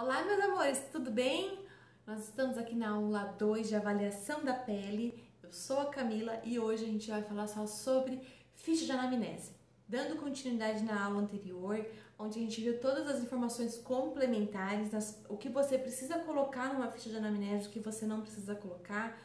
Olá, meus amores, tudo bem? Nós estamos aqui na aula 2 de avaliação da pele. Eu sou a Camila e hoje a gente vai falar só sobre ficha de anamnese. Dando continuidade na aula anterior, onde a gente viu todas as informações complementares, o que você precisa colocar numa ficha de anamnese, o que você não precisa colocar,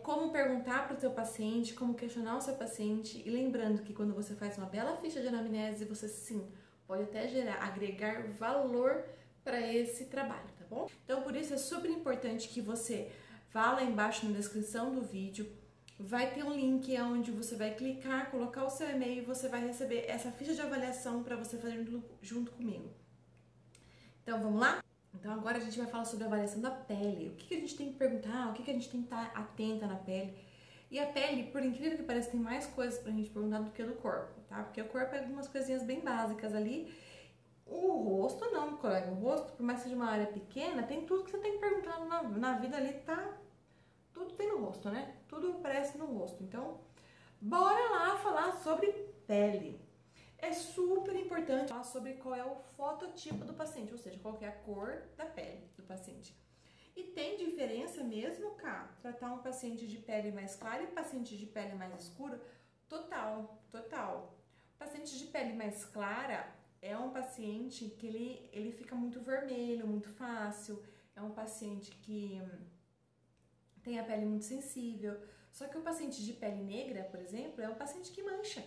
como perguntar para o seu paciente, como questionar o seu paciente. E lembrando que quando você faz uma bela ficha de anamnese, você sim pode até agregar valor para esse trabalho, tá bom? Então, por isso é super importante que você vá lá embaixo na descrição do vídeo, vai ter um link onde você vai clicar, colocar o seu e-mail e você vai receber essa ficha de avaliação para você fazer junto comigo. Então, vamos lá? Então, agora a gente vai falar sobre a avaliação da pele. O que a gente tem que perguntar, o que a gente tem que estar atenta na pele. E a pele, por incrível que pareça, tem mais coisas pra gente perguntar do que do corpo, tá? Porque o corpo é algumas coisinhas bem básicas ali. O rosto não, colega. O rosto, por mais que seja uma área pequena, tem tudo que você tem que perguntar na vida ali, tá? Tudo tem no rosto, né? Tudo aparece no rosto. Então, bora lá falar sobre pele. É super importante falar sobre qual é o fototipo do paciente, ou seja, qual é a cor da pele do paciente. E tem diferença mesmo, cá, tratar um paciente de pele mais clara e paciente de pele mais escura? Total, total. Paciente de pele mais clara é um paciente que ele fica muito vermelho, muito fácil, é um paciente que tem a pele muito sensível. Só que o paciente de pele negra, por exemplo, é um paciente que mancha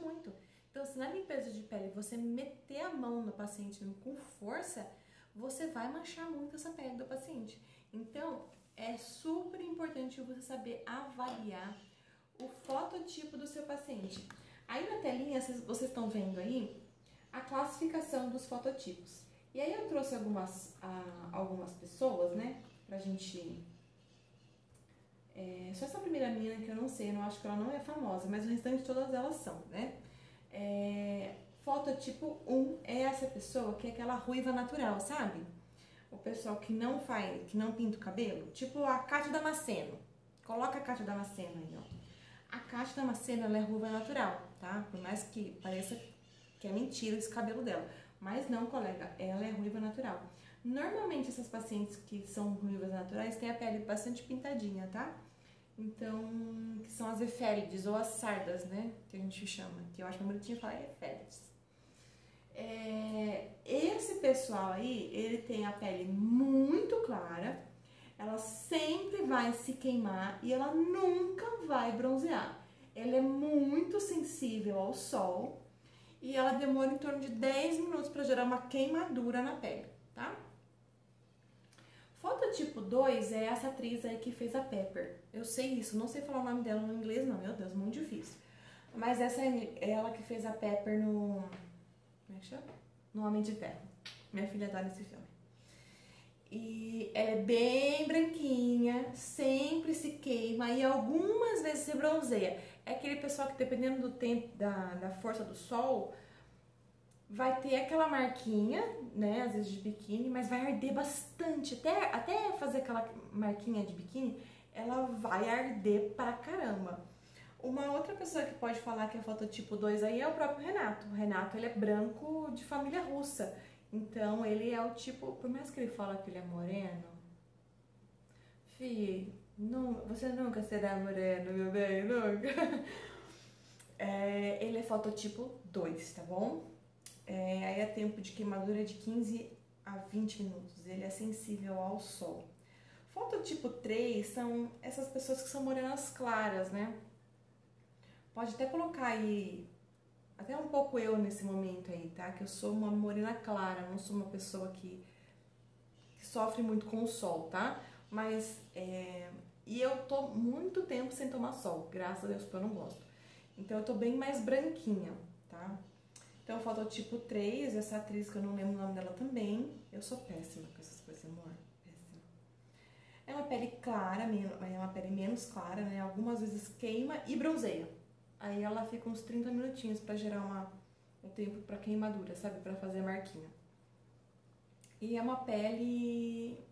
muito. Então, se na limpeza de pele você meter a mão no paciente com força, você vai manchar muito essa pele do paciente. Então, é super importante você saber avaliar o fototipo do seu paciente. Aí na telinha, vocês estão vendo aí a classificação dos fototipos. E aí eu trouxe algumas pessoas, né, pra gente... só essa primeira menina que eu não sei, eu não acho que ela não é famosa, mas o restante todas elas são, né? Fototipo 1 é essa pessoa que é aquela ruiva natural, sabe? O pessoal que não pinta o cabelo, tipo a Cátia Damasceno. Coloca a Cátia Damasceno aí, ó. A Cátia Damasceno, ela é ruiva natural, tá? Por mais que pareça que é mentira esse cabelo dela. Mas não, colega, ela é ruiva natural. Normalmente essas pacientes que são ruivas naturais têm a pele bastante pintadinha, tá? Então, que são as efélides ou as sardas, né? Que a gente chama, que eu acho mais bonitinho falar efélides. Esse pessoal aí, ele tem a pele muito clara, ela sempre vai se queimar e ela nunca vai bronzear. Ela é muito sensível ao sol e ela demora em torno de 10 minutos para gerar uma queimadura na pele, tá? Fototipo 2 é essa atriz aí que fez a Pepper. Eu sei isso, não sei falar o nome dela no inglês não, meu Deus, muito difícil. Mas essa é ela que fez a Pepper no... Como é que chama? No Homem de Ferro. Minha filha tá nesse filme. E ela é bem branquinha, sempre se queima e algumas vezes se bronzeia. É aquele pessoal que dependendo do tempo, da força do sol, vai ter aquela marquinha, né, às vezes de biquíni, mas vai arder bastante. Até fazer aquela marquinha de biquíni, ela vai arder pra caramba. Uma outra pessoa que pode falar que é fototipo 2 aí é o próprio Renato. O Renato, ele é branco de família russa. Então, ele é o tipo... Por mais que ele fala que ele é moreno... Fih, você nunca será moreno, meu bem, nunca. Ele é fototipo 2, tá bom? Aí é tempo de queimadura de 15 a 20 minutos. Ele é sensível ao sol. Fototipo 3 são essas pessoas que são morenas claras, né? Pode até colocar aí, até um pouco eu nesse momento aí, tá? Que eu sou uma morena clara, não sou uma pessoa que sofre muito com o sol, tá? Mas, e eu tô muito tempo sem tomar sol, graças a Deus, porque eu não gosto. Então eu tô bem mais branquinha, tá? Então, fototipo 3, essa atriz que eu não lembro o nome dela também. Eu sou péssima com essas coisas, amor. Péssima. É uma pele clara, é uma pele menos clara, né? Algumas vezes queima e bronzeia. Aí ela fica uns 30 minutinhos pra gerar um tempo pra queimadura, sabe? Pra fazer a marquinha. E é uma pele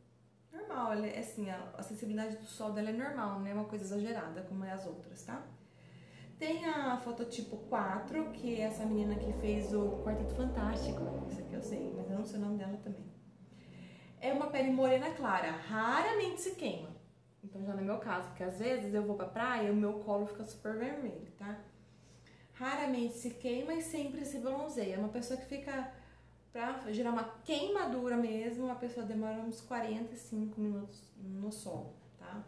normal, ela assim, a sensibilidade do sol dela é normal, não é uma coisa exagerada como é as outras, tá? Tem a fototipo 4, que é essa menina que fez o Quarteto Fantástico. Isso aqui eu sei, mas eu não sei o nome dela também. É uma pele morena clara, raramente se queima. Então já no meu caso, porque às vezes eu vou pra praia e o meu colo fica super vermelho, tá? Raramente se queima e sempre se bronzeia. É uma pessoa que fica, pra gerar uma queimadura mesmo, a pessoa demora uns 45 minutos no sol, tá?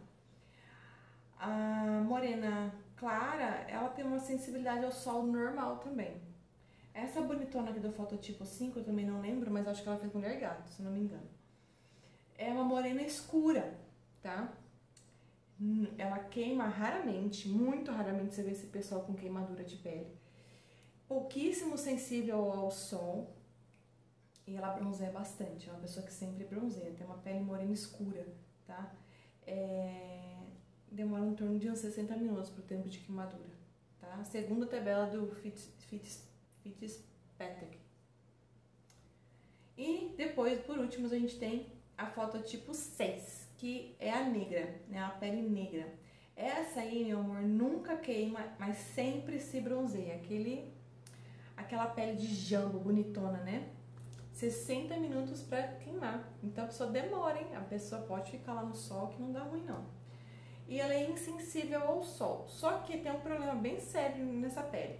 A morena clara, ela tem uma sensibilidade ao sol normal também. Essa bonitona aqui do fototipo 5, eu também não lembro, mas acho que ela fez mulher gato, se não me engano. É uma morena escura, tá? Ela queima raramente, muito raramente você vê esse pessoal com queimadura de pele. Pouquíssimo sensível ao sol e ela bronzeia bastante. É uma pessoa que sempre bronzeia, tem uma pele morena escura, tá? Demora em torno de uns 60 minutos pro tempo de queimadura, tá? Segundo a tabela do Fitzpatrick. E depois, por último, a gente tem a fototipo 6, que é a negra, né? A pele negra. Essa aí, meu amor, nunca queima, mas sempre se bronzeia. Aquela pele de jambo bonitona, né? 60 minutos pra queimar. Então a pessoa demora, hein? A pessoa pode ficar lá no sol que não dá ruim, não. E ela é insensível ao sol. Só que tem um problema bem sério nessa pele.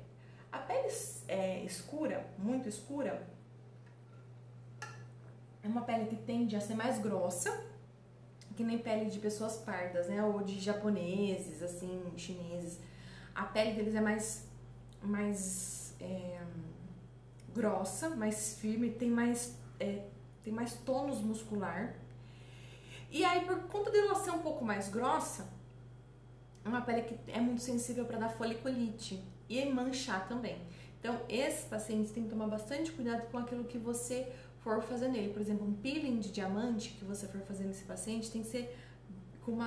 A pele escura, muito escura, é uma pele que tende a ser mais grossa, que nem pele de pessoas pardas, né? Ou de japoneses, assim, chineses. A pele deles é mais grossa, mais firme, tem mais tônus muscular. E aí, por conta dela ser um pouco mais grossa, é uma pele que é muito sensível para dar foliculite e manchar também. Então, esses pacientes têm que tomar bastante cuidado com aquilo que você for fazer nele. Por exemplo, um peeling de diamante que você for fazer nesse paciente tem que ser com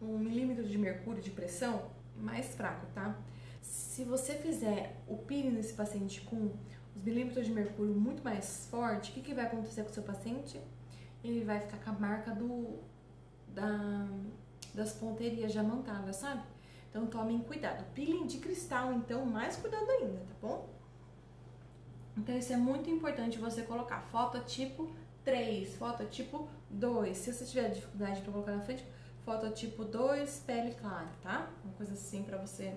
1 milímetro de mercúrio de pressão mais fraco, tá? Se você fizer o peeling nesse paciente com os milímetros de mercúrio muito mais forte, o que vai acontecer com o seu paciente? Ele vai ficar com a marca das ponterias diamantadas, sabe? Então tomem cuidado. Peeling de cristal, então, mais cuidado ainda, tá bom? Então isso é muito importante você colocar fototipo 3, fototipo 2. Se você tiver dificuldade para colocar na frente, fototipo 2, pele clara, tá? Uma coisa assim para você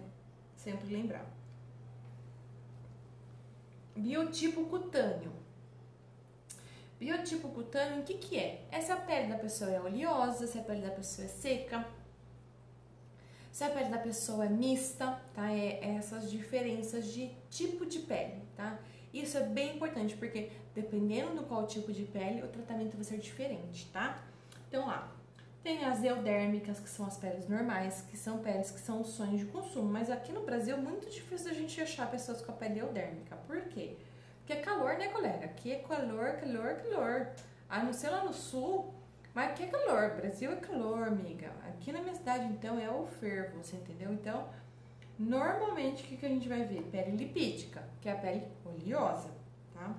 sempre lembrar. Biotipo cutâneo. Biotipo cutâneo, o que é? Se a pele da pessoa é oleosa, se a pele da pessoa é seca, se a pele da pessoa é mista, tá? Essas diferenças de tipo de pele, tá? Isso é bem importante, porque dependendo do qual tipo de pele, o tratamento vai ser diferente, tá? Então, lá, tem as eudérmicas, que são as peles normais, que são peles que são sonhos de consumo, mas aqui no Brasil é muito difícil a gente achar pessoas com a pele eudérmica. Por quê? Porque é calor, né, colega? Aqui é calor, calor, calor. A não ser lá no sul, mas aqui é calor. Brasil é calor, amiga. Aqui na minha cidade, então, é o fervo, você entendeu? Então, normalmente, o que a gente vai ver? Pele lipídica, que é a pele oleosa, tá?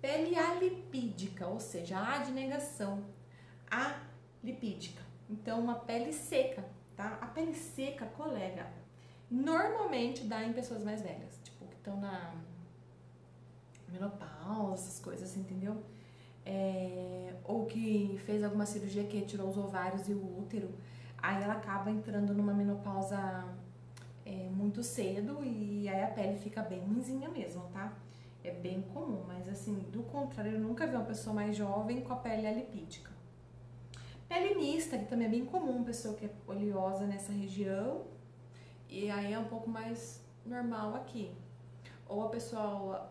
Pele alipídica, ou seja, A de negação, alipídica. Então, uma pele seca, tá? A pele seca, colega, normalmente dá em pessoas mais velhas, tipo, que estão na menopausa, essas coisas, entendeu? Ou que fez alguma cirurgia que tirou os ovários e o útero, aí ela acaba entrando numa menopausa muito cedo e aí a pele fica bem ruinzinha mesmo, tá? É bem comum, mas assim, do contrário, eu nunca vi uma pessoa mais jovem com a pele alipídica. Pele mista, que também é bem comum, pessoa que é oleosa nessa região, e aí é um pouco mais normal aqui. Ou a pessoa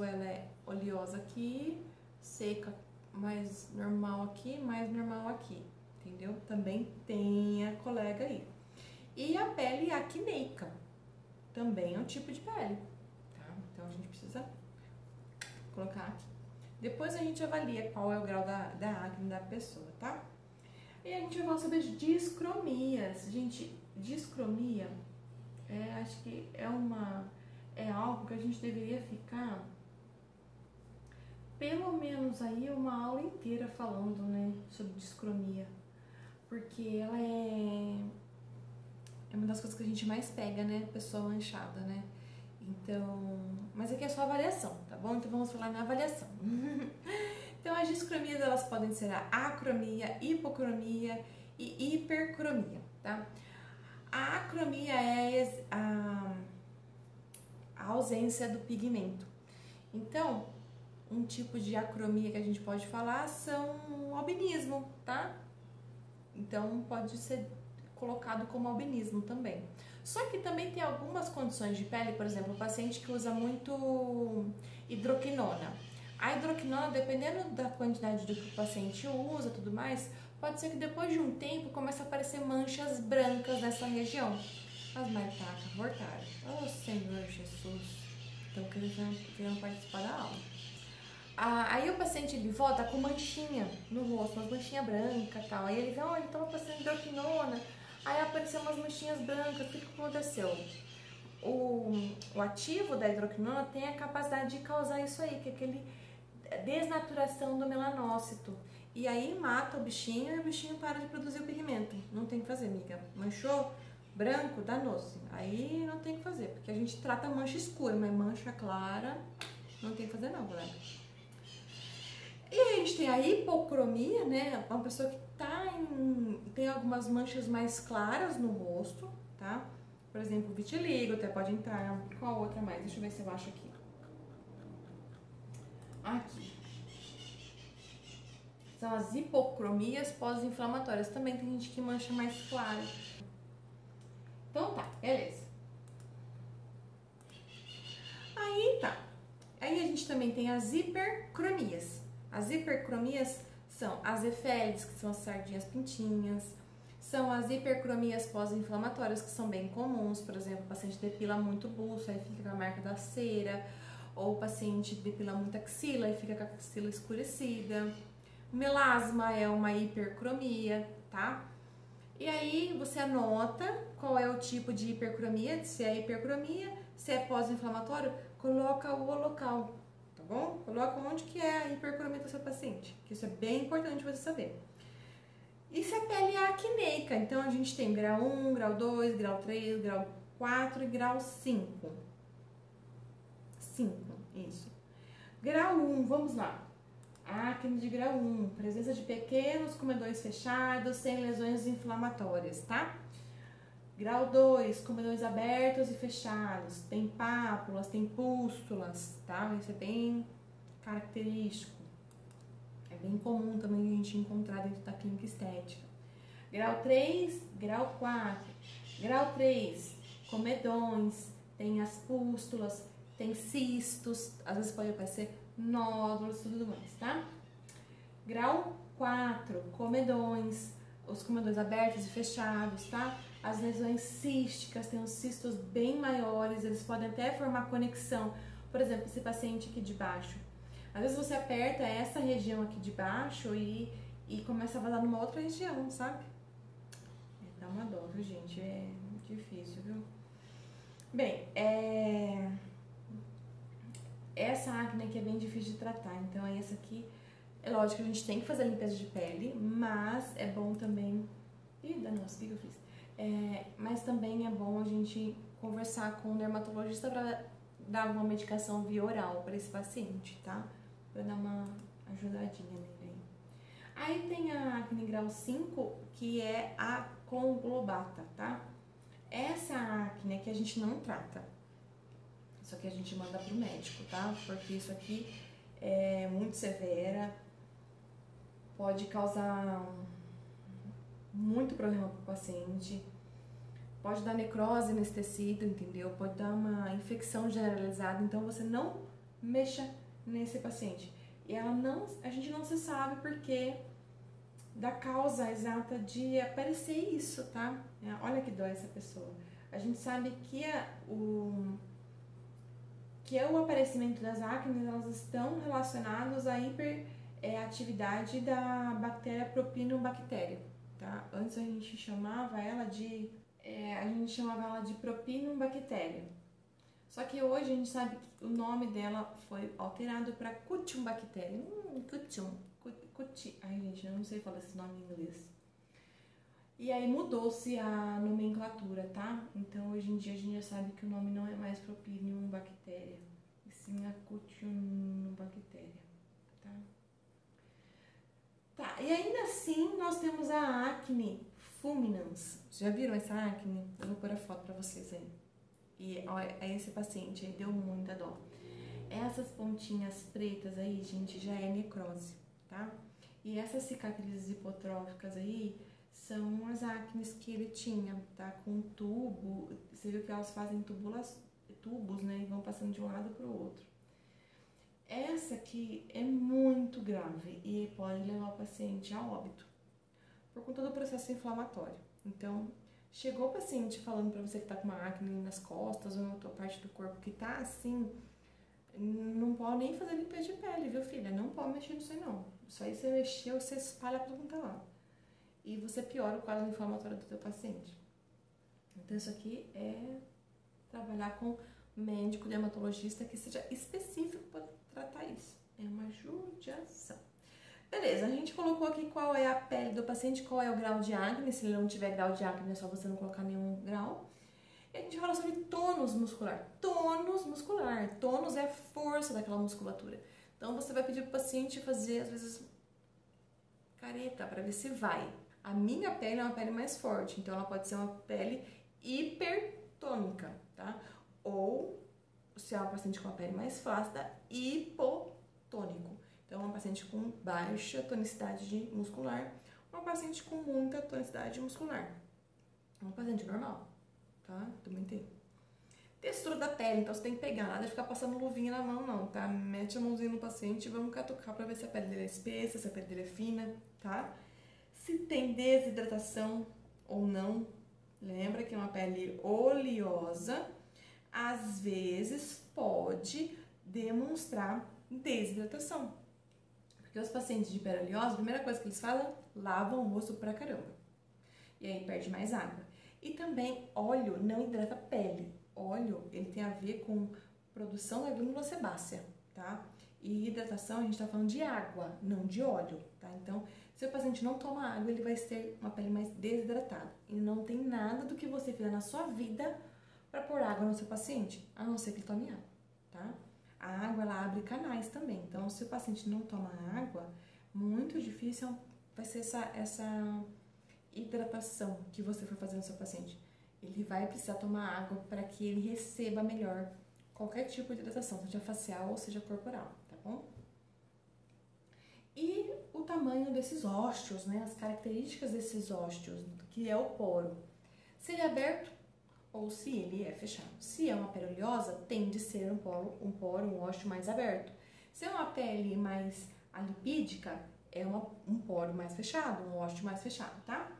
ela é oleosa aqui, seca, mais normal aqui, mais normal aqui, entendeu? Também tem a colega aí. E a pele acneica, também é um tipo de pele, tá? Então a gente precisa colocar aqui. Depois a gente avalia qual é o grau da acne da pessoa, tá? E a gente vai falar sobre as discromias. Gente, discromia, acho que é algo que a gente deveria ficar pelo menos aí uma aula inteira falando, né, sobre discromia, porque ela é uma das coisas que a gente mais pega, né? Pessoa manchada, né? Então, mas aqui é só avaliação, tá bom? Então vamos falar na avaliação. Então as discromias, elas podem ser a acromia, hipocromia e hipercromia, tá? A acromia é a ausência do pigmento. Então, um tipo de acromia que a gente pode falar são albinismo, tá? Então pode ser colocado como albinismo também. Só que também tem algumas condições de pele, por exemplo, o paciente que usa muito hidroquinona. A hidroquinona, dependendo da quantidade do que o paciente usa, tudo mais, pode ser que depois de um tempo comece a aparecer manchas brancas nessa região. As marcacas voltaram. Oh, Senhor Jesus, estão querendo participar da aula. Aí o paciente ele volta com manchinha no rosto, umas manchinhas brancas e tal. Aí ele vê, olha, ele estava passando hidroquinona. Aí apareceu umas manchinhas brancas, o que aconteceu? O ativo da hidroquinona tem a capacidade de causar isso aí, que é aquele desnaturação do melanócito. E aí mata o bichinho e o bichinho para de produzir o pigmento. Não tem o que fazer, amiga. Manchou branco, danou-se. Aí não tem o que fazer, porque a gente trata mancha escura, mas mancha clara não tem o que fazer não, galera. E aí a gente tem a hipocromia, né? Uma pessoa que tem algumas manchas mais claras no rosto, tá? Por exemplo, vitiligo, até pode entrar. Qual outra mais? Deixa eu ver se eu acho aqui. Aqui. São as hipocromias pós-inflamatórias. Também tem gente que mancha mais claro. Então tá, beleza. Aí tá. Aí a gente também tem as hipercromias. As hipercromias são as efélides, que são as sardinhas pintinhas. São as hipercromias pós-inflamatórias, que são bem comuns. Por exemplo, o paciente depila muito o buço, aí fica com a marca da cera. Ou o paciente depila muita axila e fica com a axila escurecida. O melasma é uma hipercromia, tá? E aí você anota qual é o tipo de hipercromia, se é hipercromia, se é pós-inflamatório, coloca o local, tá bom? Coloca onde que é a hipercromia do seu paciente, que isso é bem importante você saber. E se a pele é acneica, então a gente tem grau 1, grau 2, grau 3, grau 4 e grau 5. 5, isso. Grau 1, vamos lá. Acne de grau 1, presença de pequenos comedões fechados, sem lesões inflamatórias, tá? Grau 2, comedões abertos e fechados, tem pápulas, tem pústulas, tá? Isso é bem característico. É bem comum também a gente encontrar dentro da clínica estética. Grau 3, grau 4. Grau 3, comedões, tem as pústulas, tem cistos, às vezes pode aparecer nódulos, tudo mais, tá? Grau 4, comedões, os comedões abertos e fechados, tá? As lesões císticas, tem os cistos bem maiores, eles podem até formar conexão. Por exemplo, esse paciente aqui de baixo. Às vezes você aperta essa região aqui de baixo e começa a vazar numa outra região, sabe? Dá uma dó, viu, gente? É difícil, viu? Bem, essa acne aqui é bem difícil de tratar, então essa aqui, é lógico que a gente tem que fazer a limpeza de pele, mas é bom também... Ih, nossa, o que eu fiz? Mas também é bom a gente conversar com o dermatologista para dar uma medicação via oral para esse paciente, tá? Para dar uma ajudadinha nele aí. Aí tem a acne grau 5, que é a conglobata, tá? Essa acne é que a gente não trata. Isso aqui a gente manda pro médico, tá? Porque isso aqui é muito severa, pode causar muito problema pro paciente, pode dar necrose nesse tecido, entendeu? Pode dar uma infecção generalizada, então você não mexa nesse paciente. E a gente não se sabe porque da causa exata de aparecer isso, tá? Olha que dói essa pessoa. A gente sabe que o aparecimento das acnes, elas estão relacionadas à hiperatividade da bactéria Propinobactéria, tá? Antes a gente chamava ela de Propinobactéria. Só que hoje a gente sabe que o nome dela foi alterado para Cutiumbactéria. Ai, gente, eu não sei falar esse nome em inglês. E aí mudou-se a nomenclatura, tá? Então hoje em dia a gente já sabe que o nome não é mais Propinium bactéria, e sim a Cutiunobactéria, tá? Tá, e ainda assim nós temos a acne fulminans. Já viram essa acne? Eu vou pôr a foto pra vocês aí. E ó, esse paciente aí deu muita dó. Essas pontinhas pretas aí, gente, já é necrose, tá? E essas cicatrizes hipotróficas aí são as acnes que ele tinha, tá? Com tubo, você viu que elas fazem tubos, né? E vão passando de um lado para o outro. Essa aqui é muito grave e pode levar o paciente a óbito por conta do processo inflamatório. Então, chegou o paciente falando para você que tá com uma acne nas costas ou em outra parte do corpo que tá assim, não pode nem fazer limpeza de pele, viu, filha? Não pode mexer nisso aí, não. Isso aí você mexeu, você espalha pra todo lado. E você piora o quadro inflamatório do teu paciente. Então, isso aqui é trabalhar com médico dermatologista que seja específico para tratar isso. É uma judiação. Beleza, a gente colocou aqui qual é a pele do paciente, qual é o grau de acne. Se ele não tiver grau de acne, é só você não colocar nenhum grau. E a gente fala sobre tônus muscular. Tônus muscular. Tônus é a força daquela musculatura. Então, você vai pedir para o paciente fazer, às vezes, careta, para ver se vai. A minha pele é uma pele mais forte, então ela pode ser uma pele hipertônica, tá? Ou, se é uma paciente com uma pele mais flácida, hipotônico. Então, uma paciente com baixa tonicidade muscular, uma paciente com muita tonicidade muscular. Uma paciente normal, tá? Também tem. Textura da pele, então você tem que pegar, nada de ficar passando luvinha na mão, não, tá? Mete a mãozinha no paciente e vamos catucar pra ver se a pele dele é espessa, se a pele dele é fina, tá? Se tem desidratação ou não, lembra que é uma pele oleosa, às vezes pode demonstrar desidratação. Porque os pacientes de pele oleosa, a primeira coisa que eles fazem, lavam o rosto pra caramba. E aí perde mais água. E também óleo não hidrata a pele. Óleo, ele tem a ver com produção da glândula sebácea, tá? E hidratação, a gente tá falando de água, não de óleo, tá? Então, se o paciente não toma água, ele vai ter uma pele mais desidratada. E não tem nada do que você fizer na sua vida para pôr água no seu paciente, a não ser que ele tome água, tá? A água, ela abre canais também. Então, se o paciente não toma água, muito difícil vai ser essa hidratação que você for fazer no seu paciente. Ele vai precisar tomar água para que ele receba melhor qualquer tipo de hidratação, seja facial ou seja corporal, tá bom? E o tamanho desses ósteos, né? As características desses ósteos, que é o poro. Se ele é aberto ou se ele é fechado. Se é uma pele oleosa, tende a ser um ósteo mais aberto. Se é uma pele mais alipídica, é um poro mais fechado, um ósteo mais fechado, tá?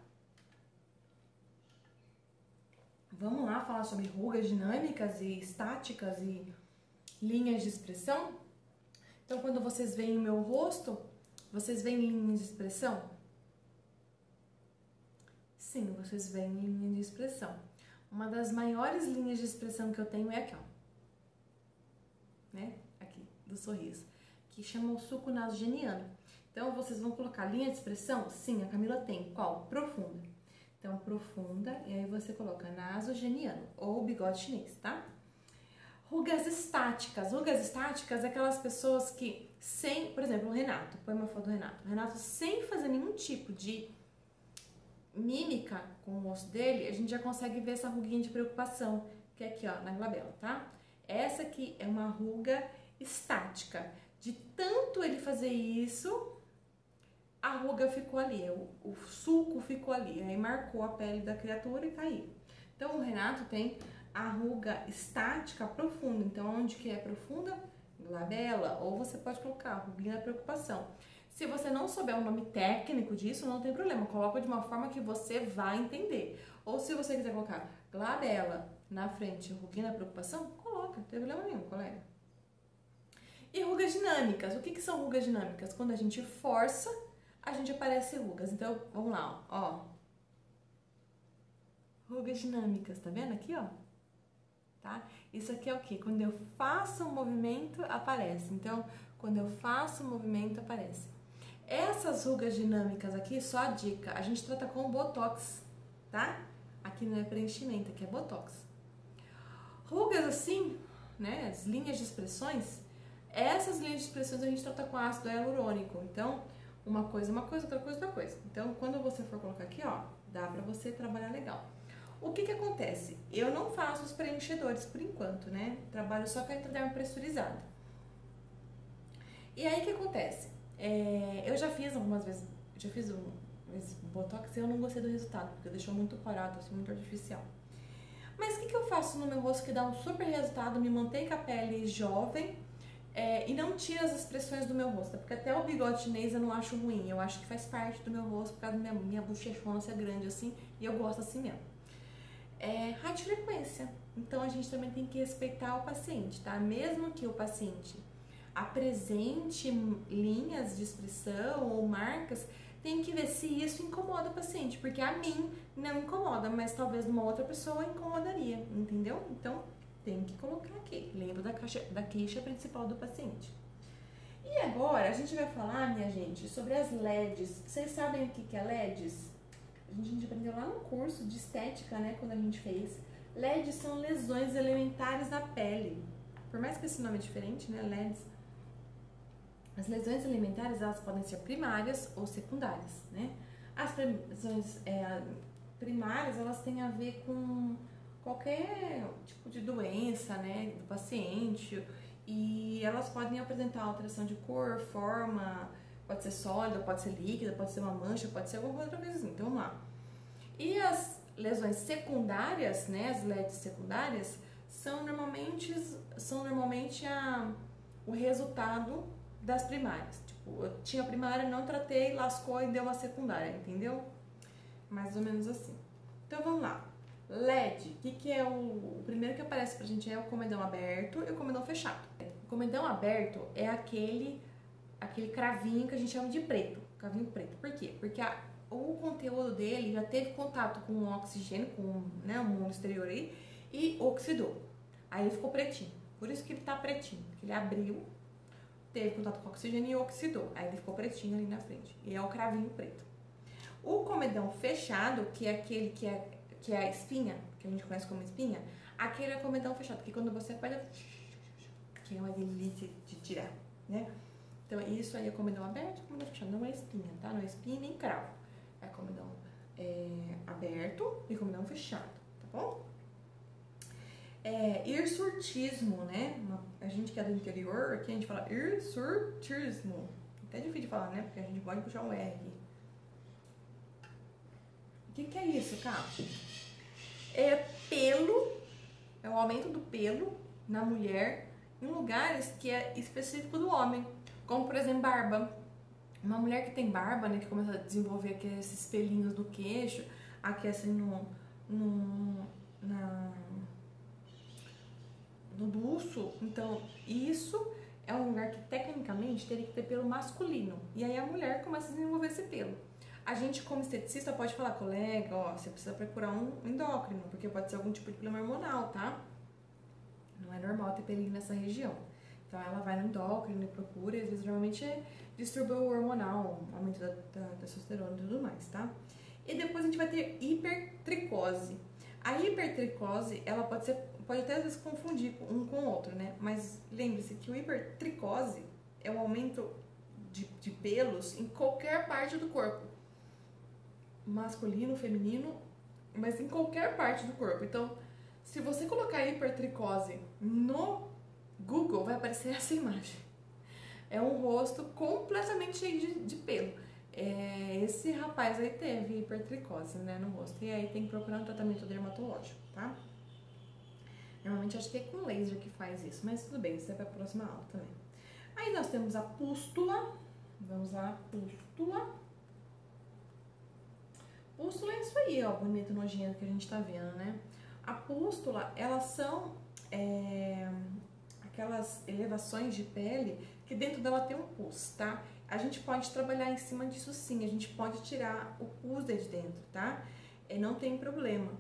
Vamos lá falar sobre rugas dinâmicas e estáticas e linhas de expressão? Então, quando vocês veem o meu rosto, vocês veem linhas de expressão? Sim, vocês veem linha de expressão. Uma das maiores linhas de expressão que eu tenho é aqui, ó. Né? Aqui, do sorriso. Que chama o sulco nasogeniano. Então, vocês vão colocar linha de expressão? Sim, a Camila tem. Qual? Profunda. Então, profunda, e aí você coloca nasogeniano ou bigode chinês, tá? Rugas estáticas. Rugas estáticas é aquelas pessoas que, sem, por exemplo, o Renato, põe uma foto do Renato. O Renato, sem fazer nenhum tipo de mímica com o rosto dele, a gente já consegue ver essa ruguinha de preocupação, que é aqui, ó, na glabela, tá? Essa aqui é uma ruga estática. De tanto ele fazer isso, a ruga ficou ali, o sulco ficou ali, aí marcou a pele da criatura e caiu. Então, o Renato tem a ruga estática profunda. Então, onde que é profunda? Glabela, ou você pode colocar a ruguinha da preocupação. Se você não souber o nome técnico disso, não tem problema, coloca de uma forma que você vai entender. Ou se você quiser colocar glabela na frente, ruguinha da preocupação, coloca, não tem problema nenhum, colega. E rugas dinâmicas. O que são rugas dinâmicas? Quando a gente força, a gente aparece rugas. Então, vamos lá, ó. Rugas dinâmicas, tá vendo aqui, ó? Tá? Isso aqui é o quê? Quando eu faço um movimento, aparece. Então, quando eu faço um movimento, aparece. Essas rugas dinâmicas aqui, só a dica, a gente trata com botox, tá? Aqui não é preenchimento, aqui é botox. Rugas assim, né, as linhas de expressões, essas linhas de expressões a gente trata com ácido hialurônico. Então, uma coisa, outra coisa, outra coisa. Então, quando você for colocar aqui, ó, dá pra você trabalhar legal. O que que acontece? Eu não faço os preenchedores por enquanto, né? Trabalho só com a epiderme pressurizada. E aí, o que acontece? Eu já fiz algumas vezes, botox e eu não gostei do resultado, porque deixou muito parado, assim, muito artificial. Mas o que que eu faço no meu rosto que dá um super resultado, me mantém com a pele jovem e não tira as expressões do meu rosto? Porque até o bigode chinês eu não acho ruim, eu acho que faz parte do meu rosto por causa da minha bochechona ser grande assim, e eu gosto assim mesmo. Radiofrequência. Então a gente também tem que respeitar o paciente, tá? Mesmo que o paciente apresente linhas de expressão ou marcas, tem que ver se isso incomoda o paciente, porque a mim não incomoda, mas talvez uma outra pessoa incomodaria, entendeu? Então tem que colocar aqui, lembra da queixa principal do paciente. E agora a gente vai falar, minha gente, sobre as LEDs. Vocês sabem o que é LEDs? A gente aprendeu lá no curso de estética, né, quando a gente fez. LEDs são lesões elementares da pele. Por mais que esse nome é diferente, né, LEDs. As lesões elementares, elas podem ser primárias ou secundárias, né? As lesões primárias, elas têm a ver com qualquer tipo de doença, né, do paciente, e elas podem apresentar alteração de cor, forma, pode ser sólida, pode ser líquida, pode ser uma mancha, pode ser alguma outra coisa assim. Então, vamos lá. E as lesões secundárias, né, as LEDs secundárias, são normalmente o resultado das primárias. Tipo, eu tinha primária, não tratei, lascou e deu uma secundária, entendeu? Mais ou menos assim. Então, vamos lá. LED, o que é o primeiro que aparece pra gente é o comedão aberto e o comedão fechado. O comedão aberto é aquele cravinho que a gente chama de preto, cravinho preto. Por quê? Porque o conteúdo dele já teve contato com o oxigênio, com, né, o mundo exterior aí, e oxidou. Aí ele ficou pretinho. Por isso que ele tá pretinho, porque ele abriu, teve contato com o oxigênio e oxidou. Aí ele ficou pretinho ali na frente. E é o cravinho preto. O comedão fechado, que é aquele que é a espinha, que a gente conhece como espinha, aquele é o comedão fechado, que quando você aperta, que é uma delícia de tirar, né? Então, isso aí é comedão aberto e comedão fechado. Não é espinha, tá? Não é espinha nem cravo. É comedão aberto e comedão fechado, tá bom? Hirsutismo, né? A gente que é do interior, aqui a gente fala hirsutismo. Até difícil de falar, né? Porque a gente pode puxar um R. O que é isso, cara? É pelo, é o aumento do pelo na mulher em lugares que é específico do homem. Como, por exemplo, barba. Uma mulher que tem barba, né, que começa a desenvolver aqui esses pelinhos do queixo, aqui assim no buço. Então, isso é um lugar que tecnicamente teria que ter pelo masculino. E aí a mulher começa a desenvolver esse pelo. A gente, como esteticista, pode falar, colega, ó, você precisa procurar um endócrino, porque pode ser algum tipo de problema hormonal, tá? Não é normal ter pelinho nessa região. Então ela vai no endócrino e procura, e às vezes normalmente é distúrbio hormonal, aumento da testosterona e tudo mais, tá? E depois a gente vai ter hipertricose. A hipertricose, ela pode até às vezes confundir um com o outro, né? Mas lembre-se que o hipertricose é um aumento de pelos em qualquer parte do corpo. Masculino, feminino, mas em qualquer parte do corpo. Então, se você colocar hipertricose no Google, vai aparecer essa imagem. É um rosto completamente cheio de pelo. Esse rapaz aí teve hipertricose, né, no rosto. E aí tem que procurar um tratamento dermatológico, tá? Normalmente acho que é com laser que faz isso, mas tudo bem, isso é pra próxima aula também. Aí nós temos a pústula. Vamos lá, pústula. Pústula é isso aí, ó, bonito, nojento que a gente tá vendo, né? A pústula, elas são aquelas elevações de pele que dentro dela tem um pus, tá? A gente pode trabalhar em cima disso sim, a gente pode tirar o pus de dentro, tá? Não tem problema.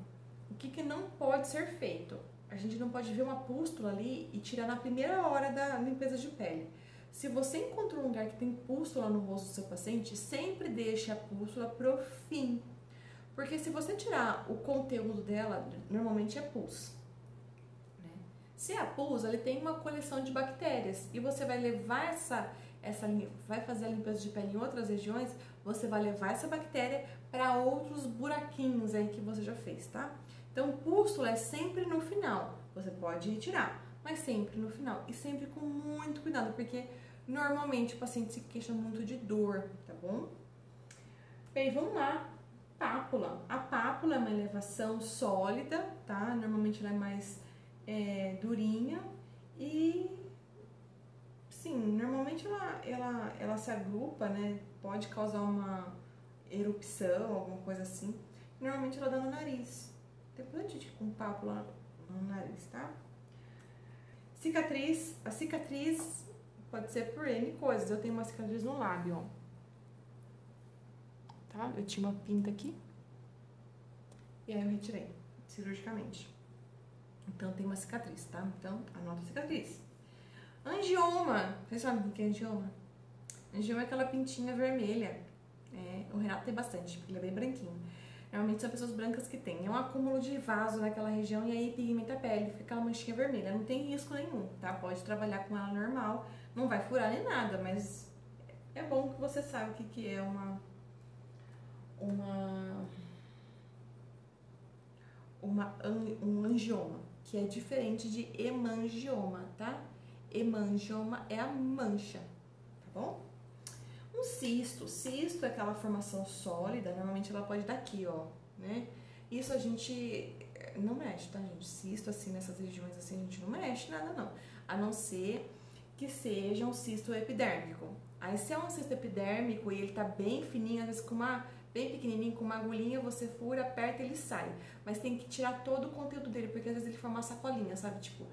O que não pode ser feito? A gente não pode ver uma pústula ali e tirar na primeira hora da limpeza de pele. Se você encontrou um lugar que tem pústula no rosto do seu paciente, sempre deixe a pústula pro fim. Porque se você tirar o conteúdo dela, normalmente é pus. Se é a pus, ele tem uma coleção de bactérias e você vai levar vai fazer a limpeza de pele em outras regiões, você vai levar essa bactéria para outros buraquinhos aí que você já fez, tá? Então, pústula é sempre no final. Você pode retirar, mas sempre no final e sempre com muito cuidado, porque normalmente o paciente se queixa muito de dor, tá bom? Bem, vamos lá. Pápula. A pápula é uma elevação sólida, tá? Normalmente ela é mais durinha e sim, normalmente ela se agrupa, né? Pode causar uma erupção, alguma coisa assim. Normalmente ela dá no nariz. Depois a gente com pápula no nariz, tá? Cicatriz. A cicatriz pode ser por N coisas. Eu tenho uma cicatriz no lábio, ó. Tá? Eu tinha uma pinta aqui. E aí eu retirei cirurgicamente. Então tem uma cicatriz, tá? Então anota a cicatriz. Angioma. Vocês sabem o que é angioma? Angioma é aquela pintinha vermelha. O Renato tem bastante, porque ele é bem branquinho. Normalmente são pessoas brancas que têm. É um acúmulo de vaso naquela região e aí pigmenta a pele, fica aquela manchinha vermelha. Não tem risco nenhum, tá? Pode trabalhar com ela normal, não vai furar nem nada, mas é bom que você saiba o que é um angioma, que é diferente de hemangioma, tá? Hemangioma é a mancha, tá bom? Um cisto. Cisto é aquela formação sólida, normalmente ela pode dar aqui, ó, né? Isso a gente não mexe, tá, gente? Cisto, assim, nessas regiões, assim, a gente não mexe nada, não. A não ser que seja um cisto epidérmico. Aí, se é um cisto epidérmico e ele tá bem fininho, às vezes bem pequenininho, com uma agulhinha, você fura, aperta e ele sai. Mas tem que tirar todo o conteúdo dele, porque às vezes ele forma uma sacolinha, sabe? Tipo,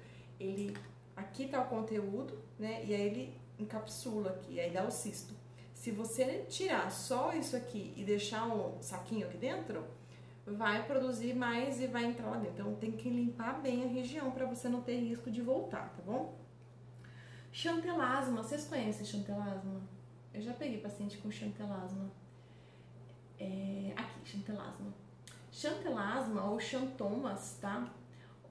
aqui tá o conteúdo, né? E aí ele encapsula aqui, aí dá o cisto. Se você tirar só isso aqui e deixar um saquinho aqui dentro, vai produzir mais e vai entrar lá dentro. Então tem que limpar bem a região para você não ter risco de voltar, tá bom? Chantelasma, vocês conhecem chantelasma? Eu já peguei paciente com chantelasma. Aqui, chantelasma. Chantelasma ou xantomas, tá?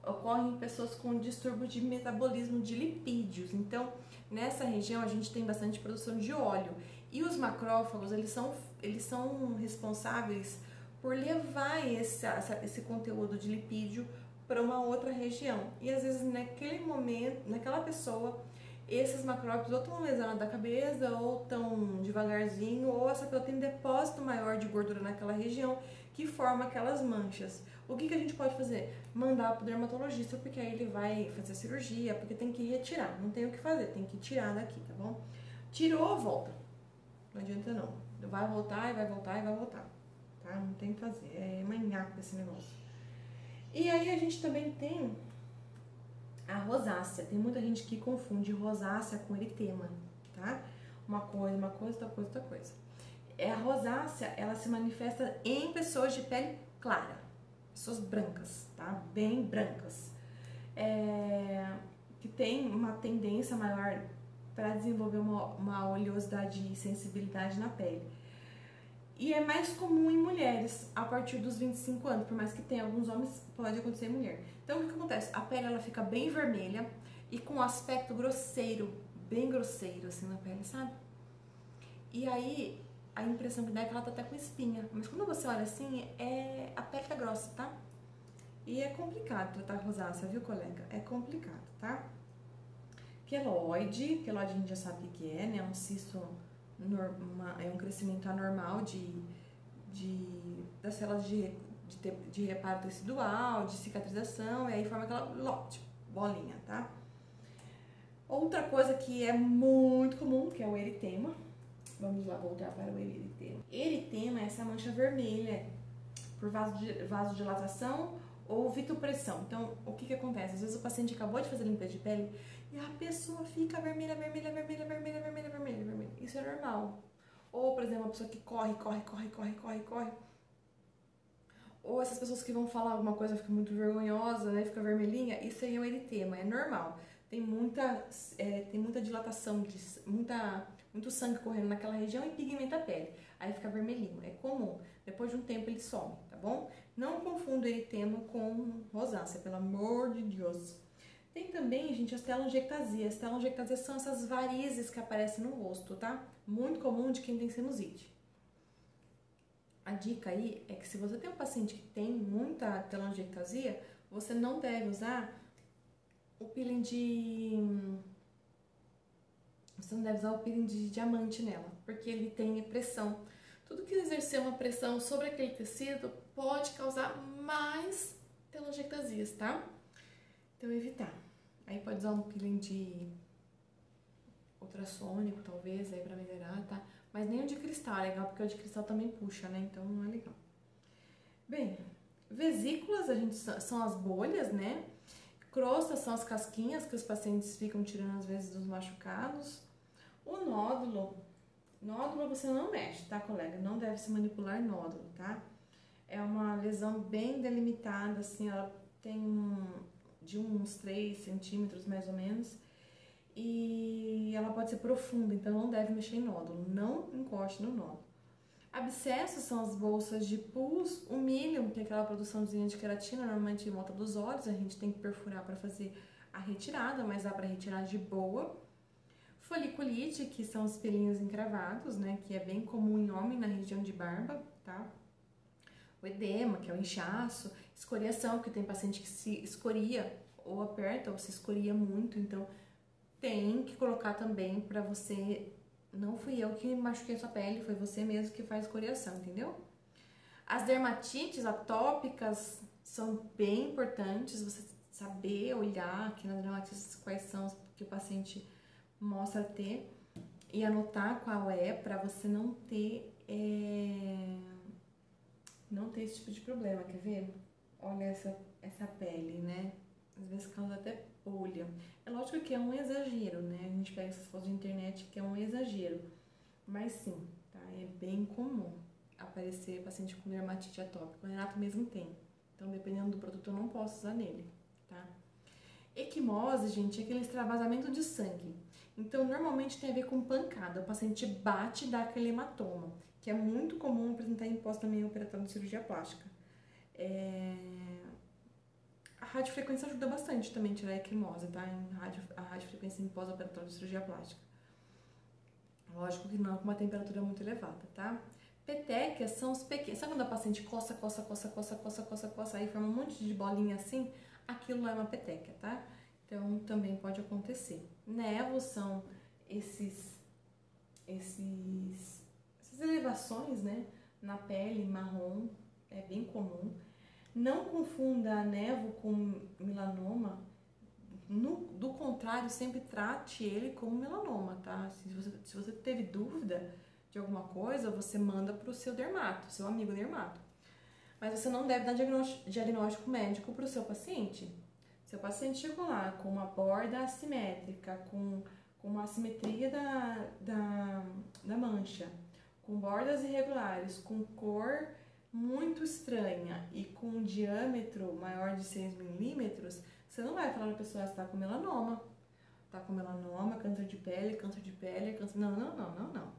Ocorrem em pessoas com distúrbio de metabolismo de lipídios. Então, nessa região a gente tem bastante produção de óleo. E os macrófagos, eles são responsáveis por levar esse conteúdo de lipídio para uma outra região. E às vezes naquele momento, naquela pessoa, esses macrófagos ou estão lesando da cabeça, ou estão devagarzinho, ou essa pessoa tem um depósito maior de gordura naquela região que forma aquelas manchas. O que a gente pode fazer? Mandar para o dermatologista, porque aí ele vai fazer a cirurgia, porque tem que retirar. Não tem o que fazer, tem que tirar daqui, tá bom? Tirou, volta. Não adianta não. Vai voltar e vai voltar e vai voltar. Tá? Não tem o que fazer. É manhaco esse negócio. E aí a gente também tem a rosácea. Tem muita gente que confunde rosácea com eritema, tá? Uma coisa, outra coisa, outra coisa. A rosácea, ela se manifesta em pessoas de pele clara. Pessoas brancas, tá? Bem brancas. Que tem uma tendência maior para desenvolver uma oleosidade e sensibilidade na pele. E é mais comum em mulheres a partir dos 25 anos, por mais que tenha alguns homens, pode acontecer em mulher. Então, o que acontece? A pele ela fica bem vermelha e com um aspecto grosseiro, bem grosseiro assim na pele, sabe? E aí, a impressão que dá é que ela tá até com espinha. Mas quando você olha assim, a pele tá grossa, tá? E é complicado tratar rosácea, viu, colega? É complicado, tá? Queloide a gente já sabe o que é, né? É um cisto, é um crescimento anormal das células de reparo tecidual, de cicatrização, e aí forma aquela bolinha, tá? Outra coisa que é muito comum, que é o eritema. Vamos lá voltar para o eritema. Eritema é essa mancha vermelha por vasodilatação ou vitopressão. Então, o que acontece? Às vezes o paciente acabou de fazer limpeza de pele e a pessoa fica vermelha. Isso é normal. Ou, por exemplo, uma pessoa que corre. Ou essas pessoas que vão falar alguma coisa, fica muito vergonhosa, né? Fica vermelhinha. Isso aí é um eritema, é normal. Tem muita dilatação, muita muito sangue correndo naquela região e pigmenta a pele. Aí fica vermelhinho, é comum. Depois de um tempo ele some, tá bom? Não confunda eritema com rosácea, pelo amor de Deus. Tem também, gente, as telangiectasias. As telangiectasias são essas varizes que aparecem no rosto, tá? Muito comum de quem tem sinusite. A dica aí é que se você tem um paciente que tem muita telangiectasia, você não deve usar o peeling de... Você não deve usar o peeling de diamante nela, porque ele tem pressão. Tudo que exercer uma pressão sobre aquele tecido pode causar mais telangiectasias, tá? Então, evitar. Aí pode usar um peeling de ultrassônico, talvez, aí pra melhorar, tá? Mas nem o de cristal é legal, porque o de cristal também puxa, né? Então não é legal. Bem, vesículas, são as bolhas, né? Crostas são as casquinhas que os pacientes ficam tirando às vezes dos machucados. O nódulo você não mexe, tá, colega? Não deve se manipular nódulo, tá? É uma lesão bem delimitada, assim, ela tem de uns 3 centímetros mais ou menos. E ela pode ser profunda, então não deve mexer em nódulo, não encoste no nódulo. Abscessos são as bolsas de pus, o milho, que é aquela produçãozinha de queratina, normalmente em volta dos olhos, a gente tem que perfurar para fazer a retirada, mas dá para retirar de boa. Foliculite, que são os pelinhos encravados, né, que é bem comum em homem na região de barba, tá? O edema, que é o inchaço, escoriação, porque tem paciente que se escoria ou aperta ou se escoria muito, então tem que colocar também pra você, não fui eu que machuquei sua pele, foi você mesmo que faz escoriação, entendeu? As dermatites atópicas são bem importantes, você saber olhar aqui nas dermatites quais são que o paciente mostra ter e anotar qual é pra você não ter esse tipo de problema, quer ver? Olha essa pele, né? Às vezes causa até bolha. É lógico que é um exagero, né? A gente pega essas fotos de internet que é um exagero. Mas sim, tá? É bem comum aparecer paciente com dermatite atópica. O Renato mesmo tem. Então, dependendo do produto, eu não posso usar nele, tá? Equimose, gente, é aquele extravasamento de sangue. Então, normalmente tem a ver com pancada. O paciente bate e dá aquele hematoma, que é muito comum apresentar em pós também operatório de cirurgia plástica. A radiofrequência ajuda bastante também a tirar a equimose, tá? A radiofrequência em pós-operatório de cirurgia plástica. Lógico que não com uma temperatura muito elevada, tá? Petequias são os pequenos. Sabe quando a paciente coça, aí forma um monte de bolinha assim? Aquilo é uma petequia, tá? Então, também pode acontecer. Nevos são essas elevações, né? Na pele marrom, é bem comum. Não confunda nevo com melanoma. Do contrário, sempre trate ele como melanoma, tá? Se você teve dúvida de alguma coisa, você manda para o seu dermato, seu amigo dermato. Mas você não deve dar diagnóstico médico para o seu paciente. Seu paciente chegou lá com uma borda assimétrica, com uma assimetria da mancha, com bordas irregulares, com cor muito estranha e com um diâmetro maior de 6 milímetros, você não vai falar para a pessoa que está com melanoma. Tá com melanoma, câncer de pele, câncer. Não.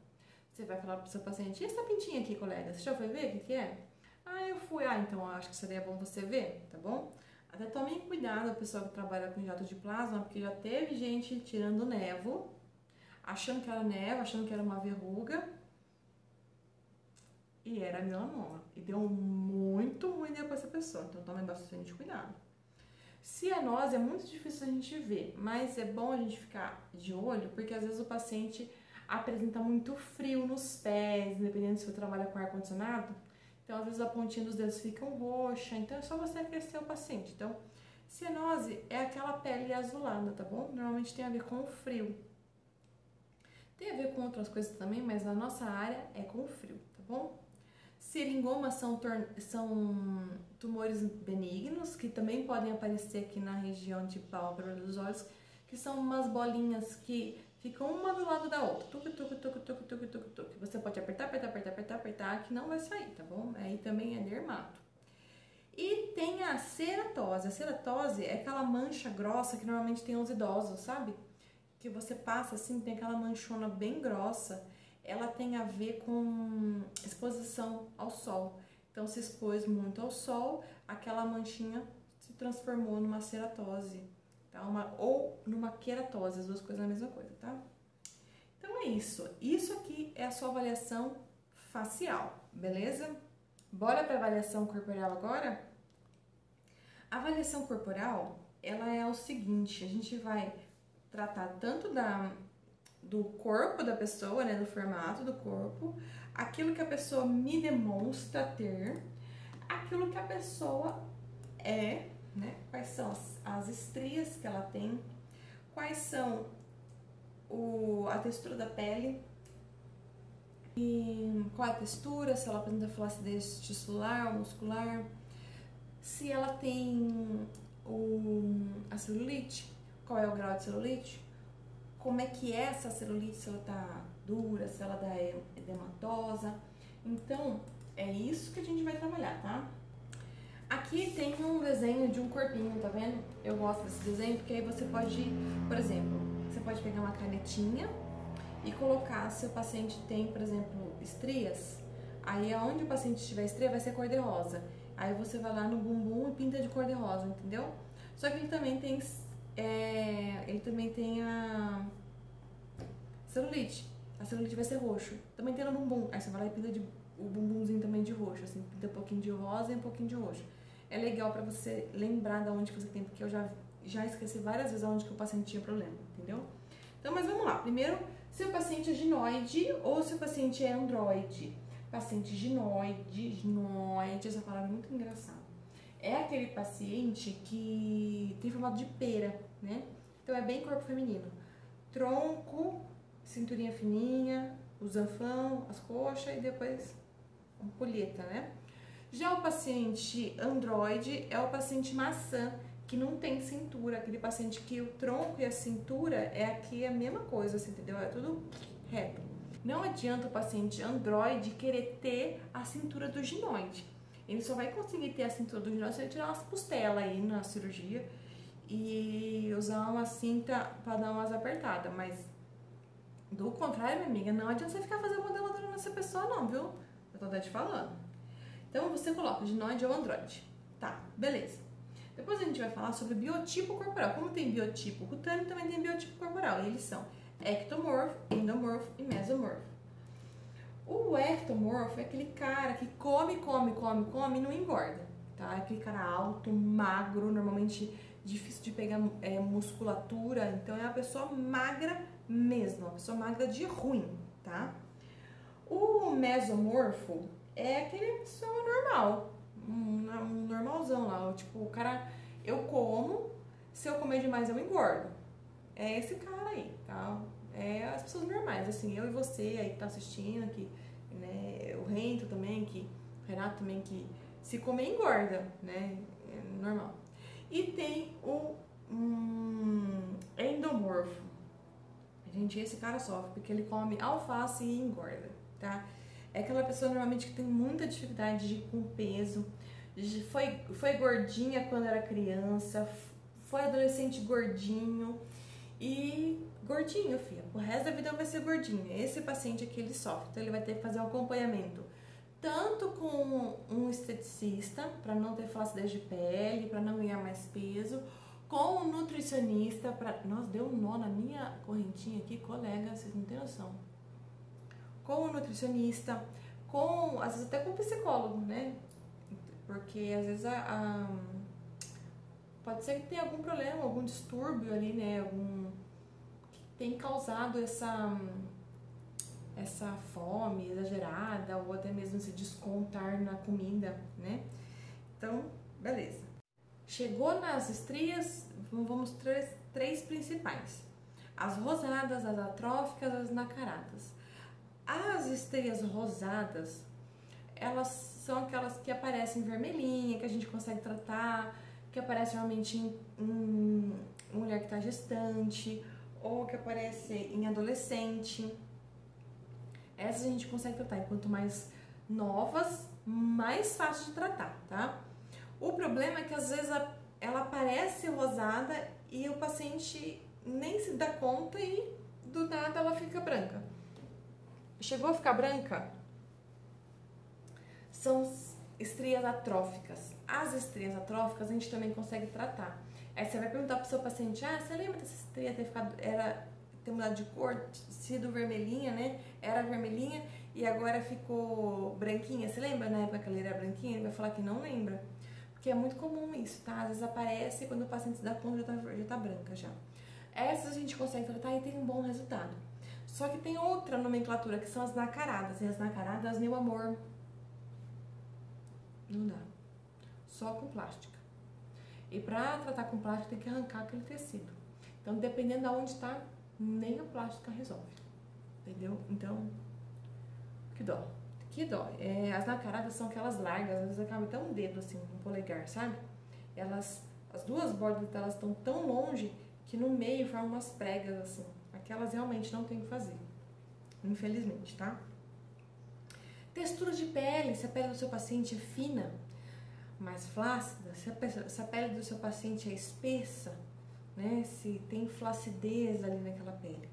Você vai falar para o seu paciente, e essa pintinha aqui, colega, você já foi ver o que é? Ah, eu fui. Ah, então eu acho que seria bom você ver, tá bom? Até tomem cuidado, a pessoa que trabalha com jato de plasma, porque já teve gente tirando nevo, achando que era nevo, achando que era uma verruga, e era melanoma. E deu muito ruim depois essa pessoa, então tomem bastante cuidado. Cianose é muito difícil a gente ver, mas é bom a gente ficar de olho, porque às vezes o paciente apresenta muito frio nos pés, dependendo se você trabalha com ar-condicionado. Então, às vezes a pontinha dos dedos ficam roxa, então é só você aquecer o paciente. Então, cianose é aquela pele azulada, tá bom? Normalmente tem a ver com o frio. Tem a ver com outras coisas também, mas na nossa área é com o frio, tá bom? Seringomas são tumores benignos, que também podem aparecer aqui na região de pálpebra dos olhos, que são umas bolinhas que ficam uma do lado da outra. Tuc. Você pode apertar, que não vai sair, tá bom? Aí também é dermato. E tem a ceratose. A ceratose é aquela mancha grossa que normalmente tem os idosos, sabe? que você passa assim, tem aquela manchona bem grossa, ela tem a ver com exposição ao sol. Então, se expôs muito ao sol, aquela manchinha se transformou numa ceratose, tá? Ou numa queratose, as duas coisas é a mesma coisa, tá? Então é isso. Isso aqui é a sua avaliação facial, beleza? Bora para a avaliação corporal agora? A avaliação corporal, ela é o seguinte, a gente vai tratar tanto do corpo da pessoa, né, do formato do corpo, aquilo que a pessoa me demonstra ter, aquilo que a pessoa é, né, quais são as estrias que ela tem, quais são a textura da pele, e qual é a textura, se ela apresenta flacidez tissular ou muscular, se ela tem a celulite, qual é o grau de celulite, como é que é essa celulite, se ela tá dura, se ela é edematosa. Então, é isso que a gente vai trabalhar, tá? Aqui tem um desenho de um corpinho, tá vendo? Eu gosto desse desenho porque aí você pode, por exemplo, você pode pegar uma canetinha e colocar, se o paciente tem, por exemplo, estrias, aí aonde o paciente tiver estria vai ser cor-de-rosa. Aí você vai lá no bumbum e pinta de cor-de-rosa, entendeu? Só que ele também tem a celulite. A celulite vai ser roxo. Também tem no bumbum. Aí você vai lá e pinta o bumbumzinho também de roxo, assim, pinta um pouquinho de rosa e um pouquinho de roxo. É legal pra você lembrar de onde que você tem, porque eu já esqueci várias vezes onde que o paciente tinha problema, entendeu? Então, mas vamos lá. Primeiro, se o paciente é ginoide ou se o paciente é androide. Paciente ginoide, essa palavra é muito engraçada. É aquele paciente que tem formato de pera, né? Então é bem corpo feminino. Tronco, cinturinha fininha, o zanfão, as coxas e depois ampulheta, né? Já o paciente androide é o paciente maçã, que não tem cintura, aquele paciente que o tronco e a cintura é aqui a mesma coisa, assim, entendeu? É tudo reto. Não adianta o paciente androide querer ter a cintura do ginoide. Ele só vai conseguir ter a cintura do ginoide se ele tirar umas costelas aí na cirurgia e usar uma cinta para dar umas apertadas. Mas, do contrário, minha amiga, não adianta você ficar fazendo modeladora nessa pessoa não, viu? Eu tô até te falando. Então, você coloca ginoide ou androide. Tá, beleza. Depois a gente vai falar sobre biotipo corporal. Como tem biotipo cutâneo, também tem biotipo corporal. E eles são ectomorfo, endomorfo e mesomorfo. O ectomorfo é aquele cara que come e não engorda, tá? É aquele cara alto, magro, normalmente difícil de pegar musculatura, então é uma pessoa magra mesmo, uma pessoa magra de ruim, tá? O mesomorfo é aquele pessoa normal, um normalzão lá, tipo, o cara, eu como, se eu comer demais eu engordo. É esse cara aí, tá? É as pessoas normais, assim, eu e você aí que tá assistindo, aqui, né? O Renato também, que se comer engorda, né? É normal. E tem o endomorfo. Gente, esse cara sofre porque ele come alface e engorda, tá? É aquela pessoa normalmente que tem muita dificuldade com peso, foi gordinha quando era criança, foi adolescente gordinho e gordinho, filha. O resto da vida vai ser gordinho. Esse paciente aqui, ele sofre, então ele vai ter que fazer um acompanhamento tanto com um esteticista, para não ter flacidez de pele, para não ganhar mais peso, com um nutricionista, nossa, deu um nó na minha correntinha aqui, colega, vocês não têm noção. Com um nutricionista, às vezes até com um psicólogo, né? Porque às vezes pode ser que tenha algum problema, algum distúrbio ali, né? Que tem causado essa fome exagerada ou até mesmo se descontar na comida, né? Então, beleza. Chegou nas estrias, vamos três principais. As rosadas, as atróficas, as nacaradas. As estrias rosadas, elas são aquelas que aparecem vermelhinha, que a gente consegue tratar, que aparece realmente em mulher que está gestante, ou que aparece em adolescente. Essas a gente consegue tratar, e quanto mais novas, mais fácil de tratar, tá? O problema é que às vezes ela parece rosada e o paciente nem se dá conta e do nada ela fica branca. Chegou a ficar branca? São estrias atróficas. As estrias atróficas a gente também consegue tratar. Aí você vai perguntar pro seu paciente, você lembra dessa estria ter mudado de cor, sido vermelhinha, né? Era vermelhinha e agora ficou branquinha. Você lembra na época que ela era branquinha? Ele vai falar que não lembra. Porque é muito comum isso, tá? Às vezes aparece e quando o paciente se dá conta já tá branca já. Essas a gente consegue tratar e tem um bom resultado. Só que tem outra nomenclatura, que são as nacaradas. E as nacaradas, meu amor, não dá. Só com plástica. E pra tratar com plástica tem que arrancar aquele tecido. Então, dependendo de onde tá, nem a plástica resolve. Entendeu? Então, que dó. Que dó. As nacaradas são aquelas largas, às vezes acaba até um dedo assim, um polegar, sabe? As duas bordas delas estão tão longe que no meio formam umas pregas assim. Aquelas realmente não tem o que fazer. Infelizmente, tá? Textura de pele. Se a pele do seu paciente é fina, mais flácida, se a pele do seu paciente é espessa, né? Se tem flacidez ali naquela pele.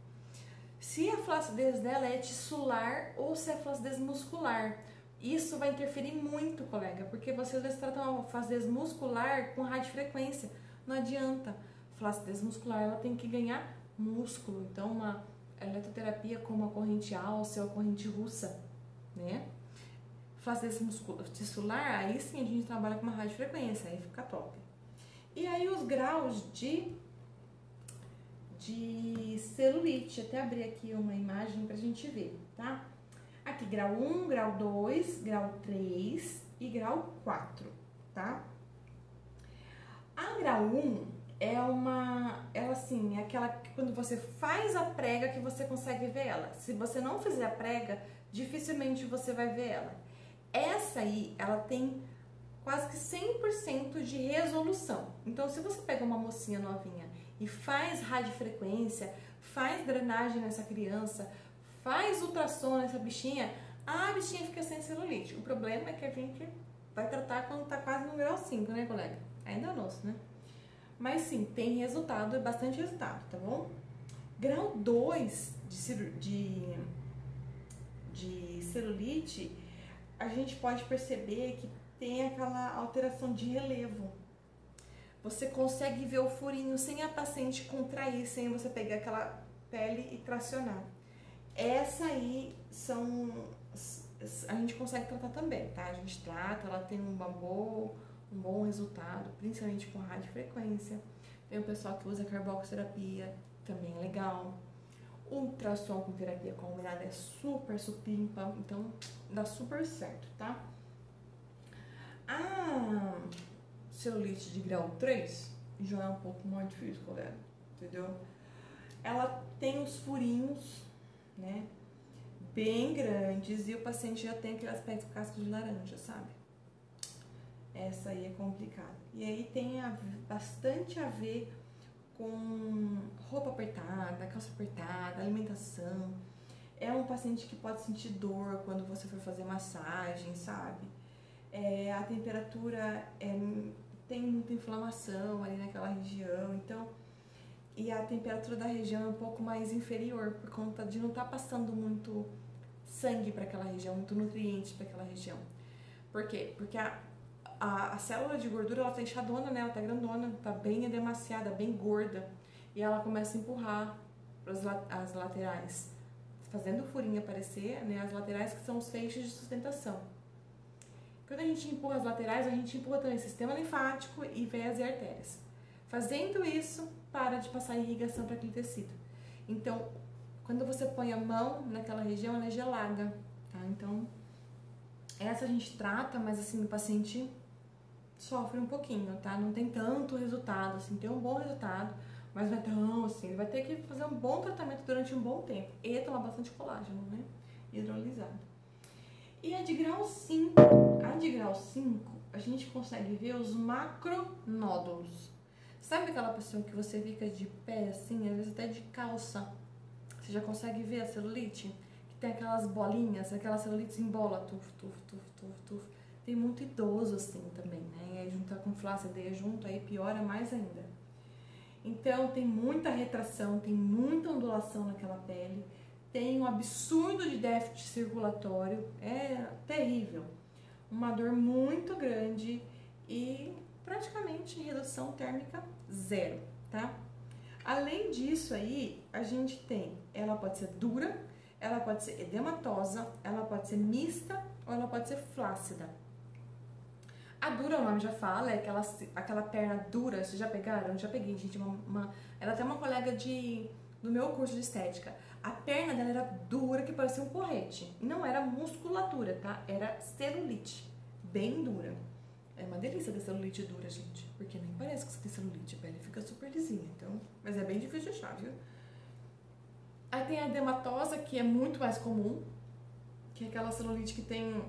Se a flacidez dela é tissular ou se é flacidez muscular. Isso vai interferir muito, colega, porque você às vezes trata uma flacidez muscular com radiofrequência. Não adianta. Flacidez muscular, ela tem que ganhar músculo. Então, uma eletroterapia como a corrente Alce ou a corrente russa, né? Flacidez tissular, aí sim a gente trabalha com uma radiofrequência, aí fica top. E aí os graus de celulite, até abrir aqui uma imagem pra gente ver, tá? Aqui, grau 1, grau 2, grau 3 e grau 4, tá? A grau 1 ela assim, é aquela que quando você faz a prega que você consegue ver ela. Se você não fizer a prega, dificilmente você vai ver ela. Essa aí, ela tem quase que 100% de resolução. Então, se você pega uma mocinha novinha e faz radiofrequência, faz drenagem nessa criança, faz ultrassom nessa bichinha, a bichinha fica sem celulite. O problema é que a gente vai tratar quando tá quase no grau 5, né, colega? Ainda é nosso, né? Mas sim, tem resultado, é bastante resultado, tá bom? Grau 2 de celulite, a gente pode perceber que tem aquela alteração de relevo. Você consegue ver o furinho sem a paciente contrair, sem você pegar aquela pele e tracionar. Essa aí a gente consegue tratar também, tá? A gente trata, ela tem um bom resultado, principalmente com radiofrequência. Tem o pessoal que usa carboxiterapia, também é legal. Ultrassom com terapia combinada é super supimpa, então dá super certo, tá? A celulite de grau 3 já é um pouco mais difícil, colega, entendeu? Ela tem os furinhos, né, bem grandes e o paciente já tem aquele aspecto casca de laranja, sabe? Essa aí é complicada. E aí tem bastante a ver com roupa apertada, calça apertada, alimentação. É um paciente que pode sentir dor quando você for fazer massagem, sabe? A temperatura tem muita inflamação ali naquela região, então, e a temperatura da região é um pouco mais inferior por conta de não estar passando muito sangue para aquela região, muito nutrientes para aquela região. Por quê? Porque a célula de gordura, ela tá inchadona, né? Ela tá grandona, tá bem edemaciada, bem gorda. E ela começa a empurrar as laterais, fazendo o furinho aparecer, né? As laterais que são os feixes de sustentação. Quando a gente empurra as laterais, a gente empurra também o sistema linfático e veias e artérias. Fazendo isso, para de passar irrigação para aquele tecido. Então, quando você põe a mão naquela região, ela é gelada, tá? Então, essa a gente trata, mas assim, o paciente sofre um pouquinho, tá? Não tem tanto resultado, assim, tem um bom resultado, mas não é tão assim. Ele vai ter que fazer um bom tratamento durante um bom tempo e tomar bastante colágeno, né? Hidrolisado. E a de grau 5, a gente consegue ver os macronódulos. Sabe aquela pessoa que você fica de pé, assim, às vezes até de calça? Você já consegue ver a celulite? Que tem aquelas bolinhas, aquelas celulites em bola, tuf. Tem muito idoso assim também, né? E aí juntar com flacidez junto, aí piora mais ainda. Então tem muita retração, tem muita ondulação naquela pele, tem um absurdo de déficit circulatório, é terrível. Uma dor muito grande e praticamente redução térmica zero, tá? Além disso aí, a gente tem, ela pode ser dura, ela pode ser edematosa, ela pode ser mista ou ela pode ser flácida. A dura, o nome já fala, é aquela perna dura, vocês já pegaram? Já peguei, gente, ela tem uma colega do meu curso de estética. A perna dela era dura, que parecia um porrete. Não era musculatura, tá? Era celulite, bem dura. É uma delícia ter celulite dura, gente, porque nem parece que você tem celulite, a pele fica super lisinha, então... Mas é bem difícil de achar, viu? Aí tem a edematosa, que é muito mais comum, que é aquela celulite que tem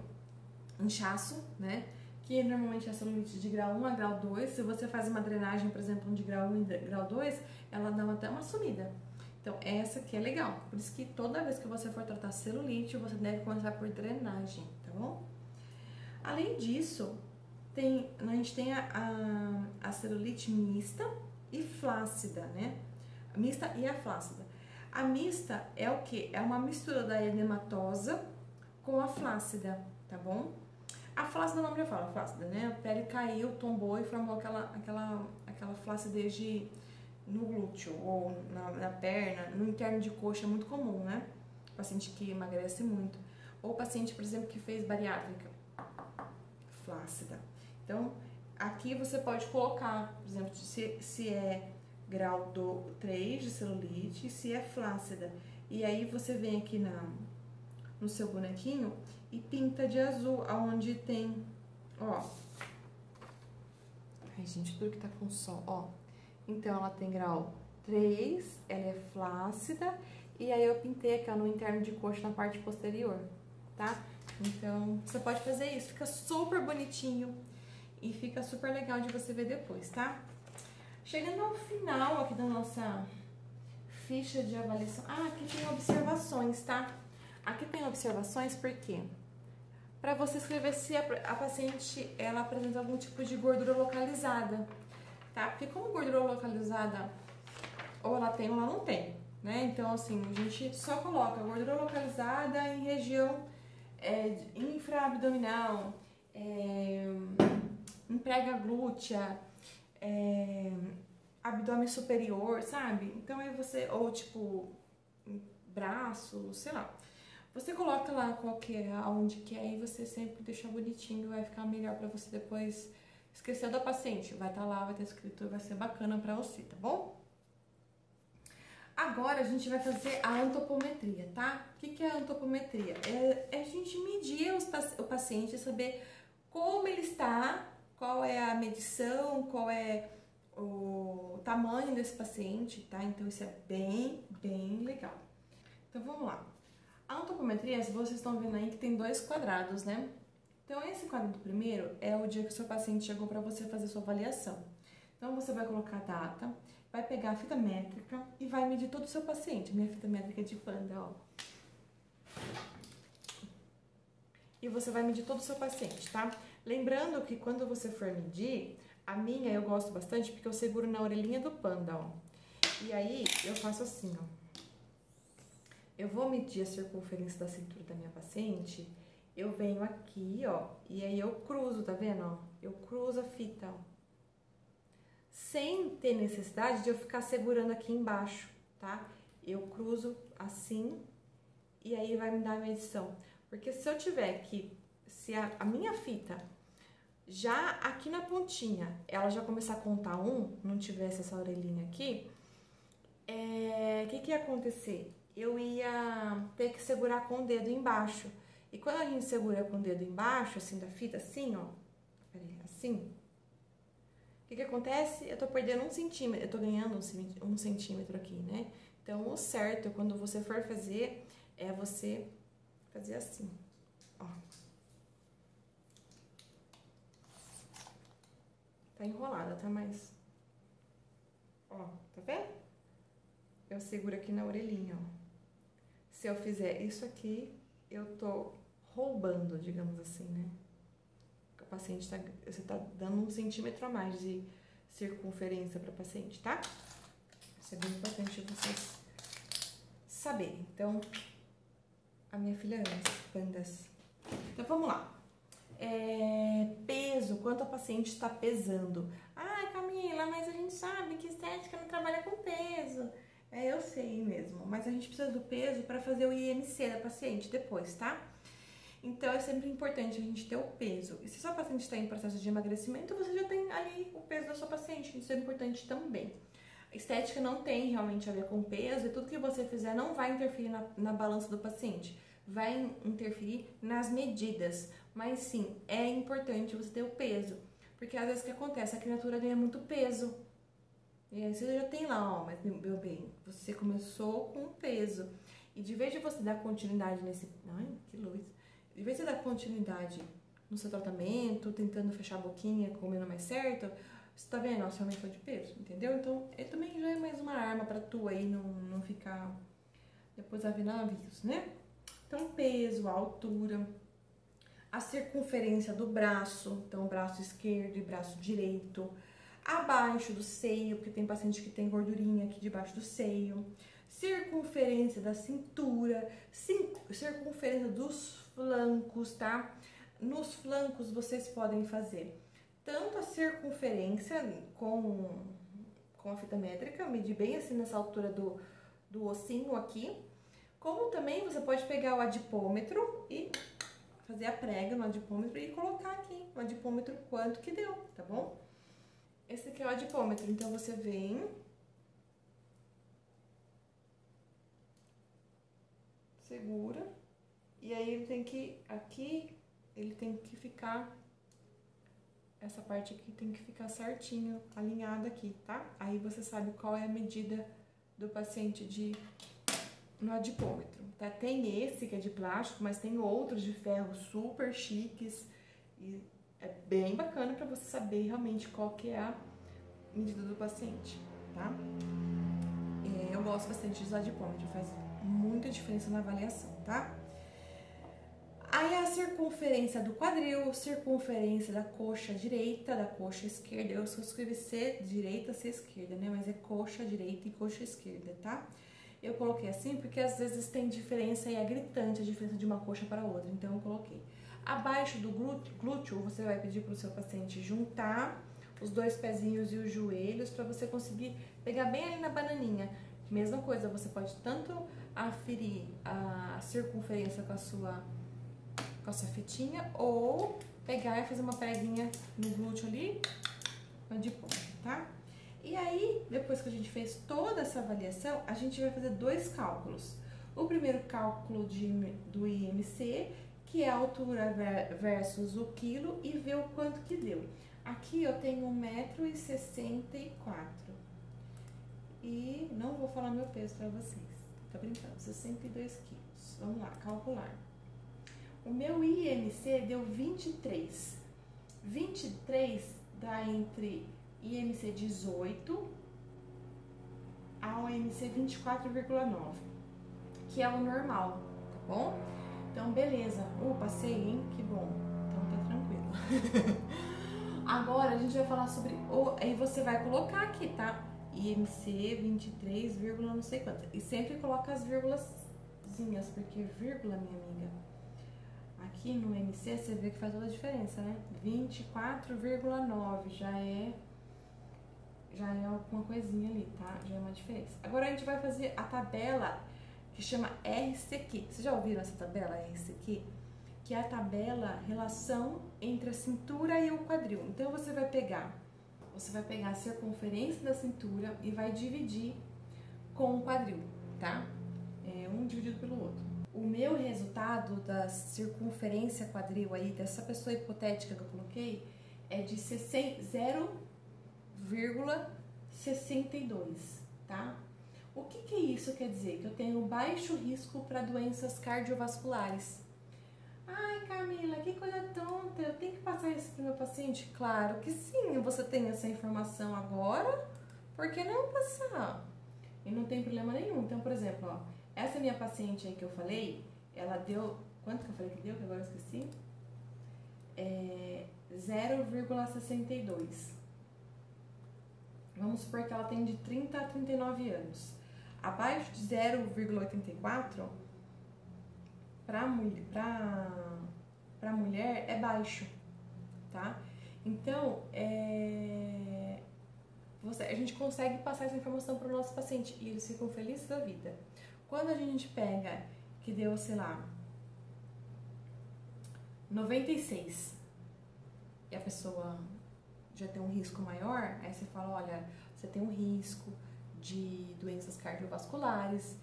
inchaço, né? Que normalmente é a celulite de grau 1 a grau 2. Se você faz uma drenagem, por exemplo, de grau 1 e grau 2, ela dá até uma sumida. Então, essa aqui é legal. Por isso que toda vez que você for tratar celulite, você deve começar por drenagem, tá bom? Além disso, a gente tem a celulite mista e flácida, né? A mista e a flácida. A mista é o quê? É uma mistura da edematosa com a flácida, tá bom? A flácida, o nome já fala, flácida, né? A pele caiu, tombou e formou aquela flacidez no glúteo ou na perna, no interno de coxa, é muito comum, né? Paciente que emagrece muito. Ou paciente, por exemplo, que fez bariátrica, flácida. Então, aqui você pode colocar, por exemplo, se é grau 3 de celulite, se é flácida. E aí você vem aqui no seu bonequinho e pinta de azul, aonde tem, ó. Ai, gente, tudo que tá com sol, ó. Então, ela tem grau 3, ela é flácida, e aí eu pintei aqui, ó, no interno de coxa, na parte posterior, tá? Então, você pode fazer isso, fica super bonitinho e fica super legal de você ver depois, tá? Chegando ao final aqui da nossa ficha de avaliação, aqui tem observações, tá? Aqui tem observações porque para você escrever se a paciente ela apresenta algum tipo de gordura localizada, tá? Porque como gordura localizada ou ela tem ou ela não tem, né? Então assim, a gente só coloca gordura localizada em região infraabdominal, em prega glútea, abdômen superior, sabe? Então aí você, ou tipo, braço, sei lá. Você coloca lá aonde que é e você sempre deixa bonitinho, vai ficar melhor pra você depois. Esqueceu da paciente, vai estar lá, vai estar escrito, vai ser bacana pra você, tá bom? Agora a gente vai fazer a antropometria, tá? O que é a antropometria? É a gente medir o paciente, saber como ele está, qual é a medição, qual é o tamanho desse paciente, tá? Então isso é bem legal. Então vamos lá. A antropometria, se vocês estão vendo aí que tem 2 quadrados, né? Então esse quadrado primeiro é o dia que o seu paciente chegou para você fazer sua avaliação. Então você vai colocar a data, vai pegar a fita métrica e vai medir todo o seu paciente. Minha fita métrica é de panda, ó. E você vai medir todo o seu paciente, tá? Lembrando que quando você for medir, a minha eu gosto bastante porque eu seguro na orelhinha do panda, ó. E aí eu faço assim, ó. Eu vou medir a circunferência da cintura da minha paciente, eu venho aqui, ó, e aí eu cruzo, tá vendo, ó? Eu cruzo a fita, ó. Sem ter necessidade de eu ficar segurando aqui embaixo, tá? Eu cruzo assim e aí vai me dar a medição. Porque se eu tiver que, se a minha fita já aqui na pontinha, ela já começar a contar 1, não tivesse essa orelhinha aqui, que ia acontecer? Eu ia ter que segurar com o dedo embaixo. E quando a gente segura com o dedo embaixo, assim, da fita, assim, ó, peraí, assim, o que acontece? Eu tô perdendo 1 centímetro, eu tô ganhando 1 centímetro aqui, né? Então, o certo, quando você for fazer, é você fazer assim, ó. Tá enrolada, tá? Mas, ó, tá vendo? Eu seguro aqui na orelhinha, ó. Se eu fizer isso aqui, eu tô roubando, digamos assim, né? O paciente você tá dando 1 centímetro a mais de circunferência para paciente, tá? Isso é bem importante vocês saberem. Então, a minha filha ama pandas. Então, vamos lá. Peso, quanto a paciente está pesando. Ai, Camila, mas a gente sabe que estética não trabalha com peso. Eu sei mesmo, mas a gente precisa do peso para fazer o IMC da paciente depois, tá? Então, é sempre importante a gente ter o peso. E se sua paciente está em processo de emagrecimento, você já tem ali o peso da sua paciente. Isso é importante também. A estética não tem realmente a ver com peso e tudo que você fizer não vai interferir na balança do paciente. Vai interferir nas medidas. Mas sim, é importante você ter o peso. Porque às vezes o que acontece? A criatura ganha muito peso. E aí você já tem lá, ó, mas meu bem, você começou com peso. E de vez de você dar continuidade nesse... Ai, que luz! De vez de você dar continuidade no seu tratamento, tentando fechar a boquinha, comendo mais certo, você tá vendo? Ó, você aumentou de peso, entendeu? Então, ele também já é mais uma arma pra tu aí não ficar depois havendo navios, né? Então, peso, altura, a circunferência do braço, então braço esquerdo e braço direito, abaixo do seio, porque tem paciente que tem gordurinha aqui debaixo do seio, circunferência da cintura, circunferência dos flancos, tá? Nos flancos vocês podem fazer tanto a circunferência com a fita métrica, medir bem assim nessa altura do ossinho aqui, como também você pode pegar o adipômetro e fazer a prega no adipômetro e colocar aqui no adipômetro quanto que deu, tá bom? Esse aqui é o adipômetro, então você vem, segura, e aí ele tem que, aqui, ele tem que ficar, essa parte aqui tem que ficar certinho, alinhada aqui, tá? Aí você sabe qual é a medida do paciente no adipômetro, tá? Tem esse que é de plástico, mas tem outros de ferro super chiques e é bem bacana para você saber realmente qual que é a medida do paciente, tá? Eu gosto bastante de usar adipômetro, faz muita diferença na avaliação, tá? Aí a circunferência do quadril, circunferência da coxa direita, da coxa esquerda. Eu só escrevi C direita, C esquerda, né? Mas é coxa direita e coxa esquerda, tá? Eu coloquei assim porque às vezes tem diferença e é gritante a diferença de uma coxa para outra, então eu coloquei. Abaixo do glúteo, você vai pedir para o seu paciente juntar os dois pezinhos e os joelhos para você conseguir pegar bem ali na bananinha. Mesma coisa, você pode tanto aferir a circunferência com a sua fitinha ou pegar e fazer uma preguinha no glúteo ali, de ponta, tá? E aí, depois que a gente fez toda essa avaliação, a gente vai fazer dois cálculos. O primeiro cálculo do IMC, que é a altura versus o quilo, e ver o quanto que deu. Aqui eu tenho 1,64 m e não vou falar meu peso pra vocês, tá brincando, 62 quilos. Vamos lá, calcular. O meu IMC deu 23. 23 dá entre IMC 18 ao IMC 24,9, que é o normal, tá bom? Então, beleza. Passei, hein? Que bom. Então, tá tranquilo. Agora, a gente vai falar sobre... Aí você vai colocar aqui, tá? IMC 23, não sei quanto. E sempre coloca as vírgulazinhas, porque vírgula, minha amiga... Aqui no MC você vê que faz toda a diferença, né? 24,9 já é alguma coisinha ali, tá? Já é uma diferença. Agora a gente vai fazer a tabela que chama RCQ. Vocês já ouviram essa tabela RCQ? Que é a tabela relação entre a cintura e o quadril. Então você vai pegar a circunferência da cintura e vai dividir com o quadril, tá? Um dividido pelo outro. O meu resultado da circunferência quadril aí, dessa pessoa hipotética que eu coloquei, é de 0,62, tá? O que isso quer dizer? Que eu tenho baixo risco para doenças cardiovasculares. Ai, Camila, que coisa tonta, eu tenho que passar isso para o meu paciente? Claro que sim, você tem essa informação agora, por que não passar? E não tem problema nenhum. Então, por exemplo, ó, essa minha paciente aí que eu falei, ela deu... Quanto que eu falei que deu? Que agora eu esqueci. 0,62. vamos supor que ela tem de 30 a 39 anos. Abaixo de 0,84, para mulher é baixo, tá? Então, a gente consegue passar essa informação para o nosso paciente e eles ficam felizes da vida. Quando a gente pega, que deu, sei lá, 96 e a pessoa já tem um risco maior, aí você fala, olha, você tem um risco de doenças cardiovasculares,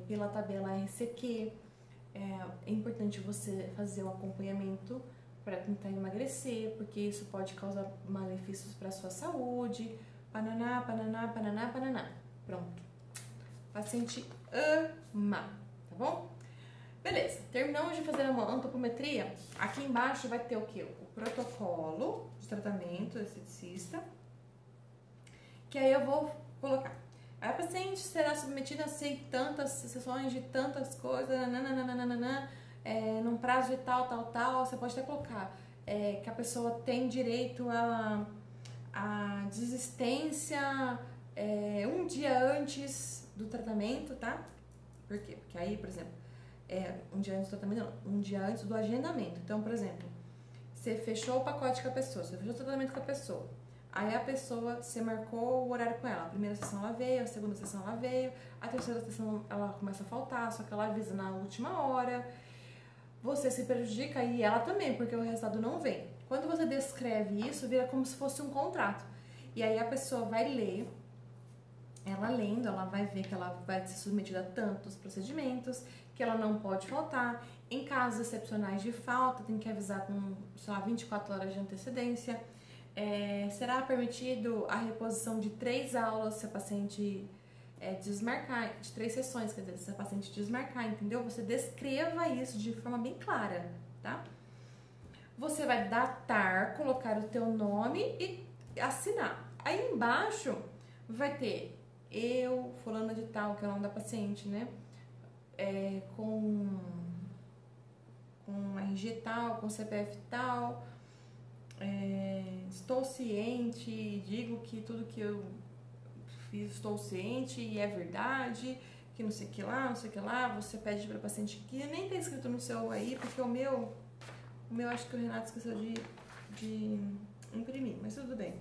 pela tabela RCQ, é importante você fazer o acompanhamento para tentar emagrecer, porque isso pode causar malefícios para a sua saúde, pananá, pananá, pananá, pananá. Pronto. O paciente ama, tá bom? Beleza, terminamos de fazer uma antropometria. Aqui embaixo vai ter o que? O protocolo de tratamento esteticista, que aí eu vou colocar. A paciente será submetida a tantas sessões de tantas coisas, num prazo de tal. Você pode até colocar que a pessoa tem direito a desistência um dia antes do tratamento, tá? Por quê? Porque aí, por exemplo, um dia antes do tratamento, não, um dia antes do agendamento. Então, por exemplo, você fechou o pacote com a pessoa, você fechou o tratamento com a pessoa. Aí a pessoa, você marcou o horário com ela. A primeira sessão ela veio, a segunda sessão ela veio, a terceira sessão ela começa a faltar, só que ela avisa na última hora. Você se prejudica e ela também, porque o resultado não vem. Quando você descreve isso, vira como se fosse um contrato. E aí a pessoa vai ler, ela lendo, ela vai ver que ela vai ser submetida a tantos procedimentos, que ela não pode faltar. Em casos excepcionais de falta, tem que avisar com, sei lá, 24 horas de antecedência. Será permitido a reposição de 3 aulas se a paciente desmarcar, de 3 sessões, quer dizer, se a paciente desmarcar, entendeu? Você descreva isso de forma bem clara, tá? Você vai datar, colocar o teu nome e assinar. Aí embaixo vai ter eu, fulana de tal, que é o nome da paciente, né? Com RG tal, com CPF tal. Estou ciente, digo que tudo que eu fiz estou ciente e é verdade, que não sei o que lá, não sei o que lá. Você pede para o paciente que nem tem escrito no seu aí, porque o meu acho que o Renato esqueceu de imprimir, mas tudo bem.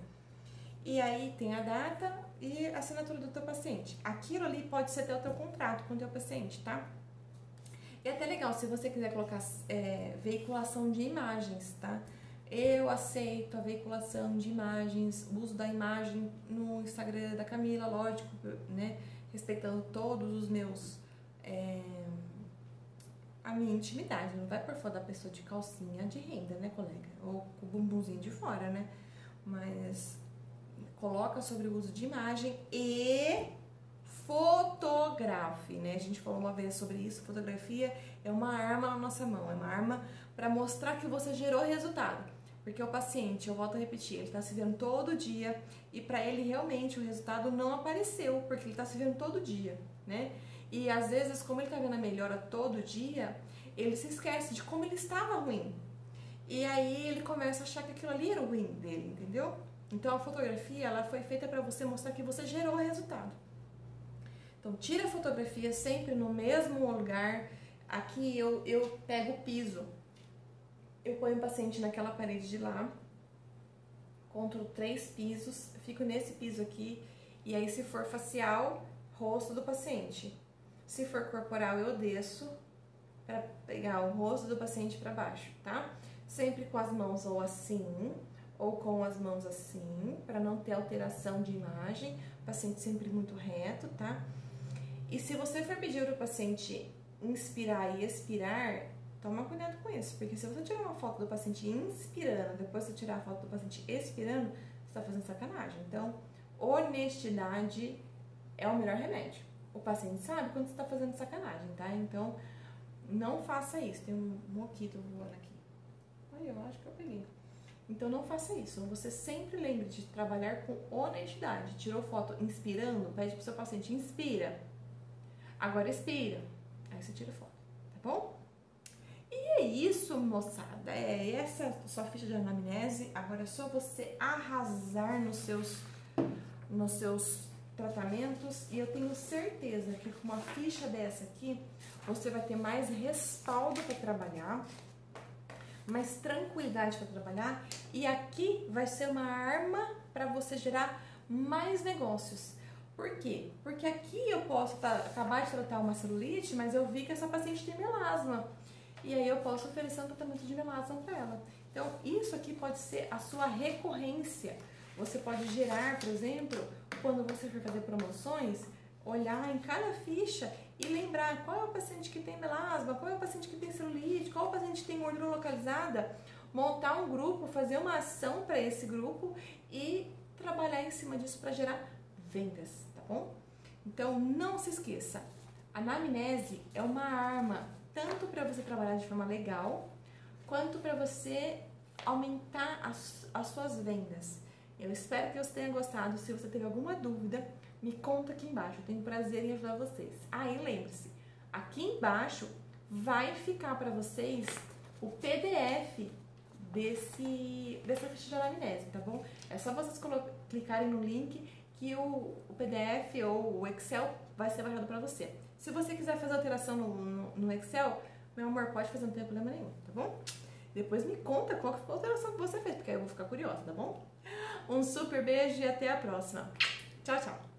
E aí tem a data e a assinatura do teu paciente. Aquilo ali pode ser até o teu contrato com o teu paciente, tá? E é até legal se você quiser colocar veiculação de imagens, tá? Eu aceito a veiculação de imagens, o uso da imagem no Instagram da Camila, lógico, né? Respeitando todos os meus... a minha intimidade, não vai por fora da pessoa de calcinha de renda, né, colega? Ou com o bumbumzinho de fora, né? Mas coloca sobre o uso de imagem e fotografe, né? A gente falou uma vez sobre isso, fotografia é uma arma na nossa mão, é uma arma para mostrar que você gerou resultado. Porque o paciente, eu volto a repetir, ele está se vendo todo dia e para ele realmente o resultado não apareceu, porque ele está se vendo todo dia, né? E às vezes, como ele está vendo a melhora todo dia, ele se esquece de como ele estava ruim. E aí ele começa a achar que aquilo ali era o ruim dele, entendeu? Então a fotografia, ela foi feita para você mostrar que você gerou o resultado. Então tira a fotografia sempre no mesmo lugar. Aqui eu pego o piso. Eu ponho o paciente naquela parede de lá, conto 3 pisos, fico nesse piso aqui, e aí se for facial, rosto do paciente. Se for corporal, eu desço para pegar o rosto do paciente para baixo, tá? Sempre com as mãos ou assim, ou com as mãos assim, para não ter alteração de imagem, o paciente sempre muito reto, tá? E se você for pedir para o paciente inspirar e expirar, toma cuidado com isso, porque se você tirar uma foto do paciente inspirando, depois você tirar a foto do paciente expirando, você está fazendo sacanagem. Então, honestidade é o melhor remédio. O paciente sabe quando você está fazendo sacanagem, tá? Então, não faça isso. Tem um mosquito voando aqui. Ai, eu acho que eu peguei. Então, não faça isso. Você sempre lembre de trabalhar com honestidade. Tirou foto inspirando, pede pro seu paciente, inspira. Agora expira. Aí você tira foto, tá bom? E é isso, moçada. Essa a sua ficha de anamnese. Agora é só você arrasar nos nos seus tratamentos, e eu tenho certeza que com uma ficha dessa aqui, você vai ter mais respaldo para trabalhar, mais tranquilidade para trabalhar, e aqui vai ser uma arma para você gerar mais negócios. Por quê? Porque aqui eu posso acabar de tratar uma celulite, mas eu vi que essa paciente tem melasma. E aí eu posso oferecer um tratamento de melasma para ela. Então, isso aqui pode ser a sua recorrência. Você pode gerar, por exemplo, quando você for fazer promoções, olhar em cada ficha e lembrar qual é o paciente que tem melasma, qual é o paciente que tem celulite, qual é o paciente que tem gordura localizada, montar um grupo, fazer uma ação para esse grupo e trabalhar em cima disso para gerar vendas, tá bom? Então, não se esqueça, a anamnese é uma arma tanto para você trabalhar de forma legal, quanto para você aumentar as suas vendas. Eu espero que você tenha gostado. Se você teve alguma dúvida, me conta aqui embaixo. Eu tenho prazer em ajudar vocês. Ah, e lembre-se, aqui embaixo vai ficar para vocês o PDF dessa ficha de anamnese, tá bom? É só vocês clicarem no link que o PDF ou o Excel vai ser baixado para você. Se você quiser fazer alteração no Excel, meu amor, pode fazer, não tem problema nenhum, tá bom? Depois me conta qual que foi a alteração que você fez, porque aí eu vou ficar curiosa, tá bom? Um super beijo e até a próxima. Tchau, tchau!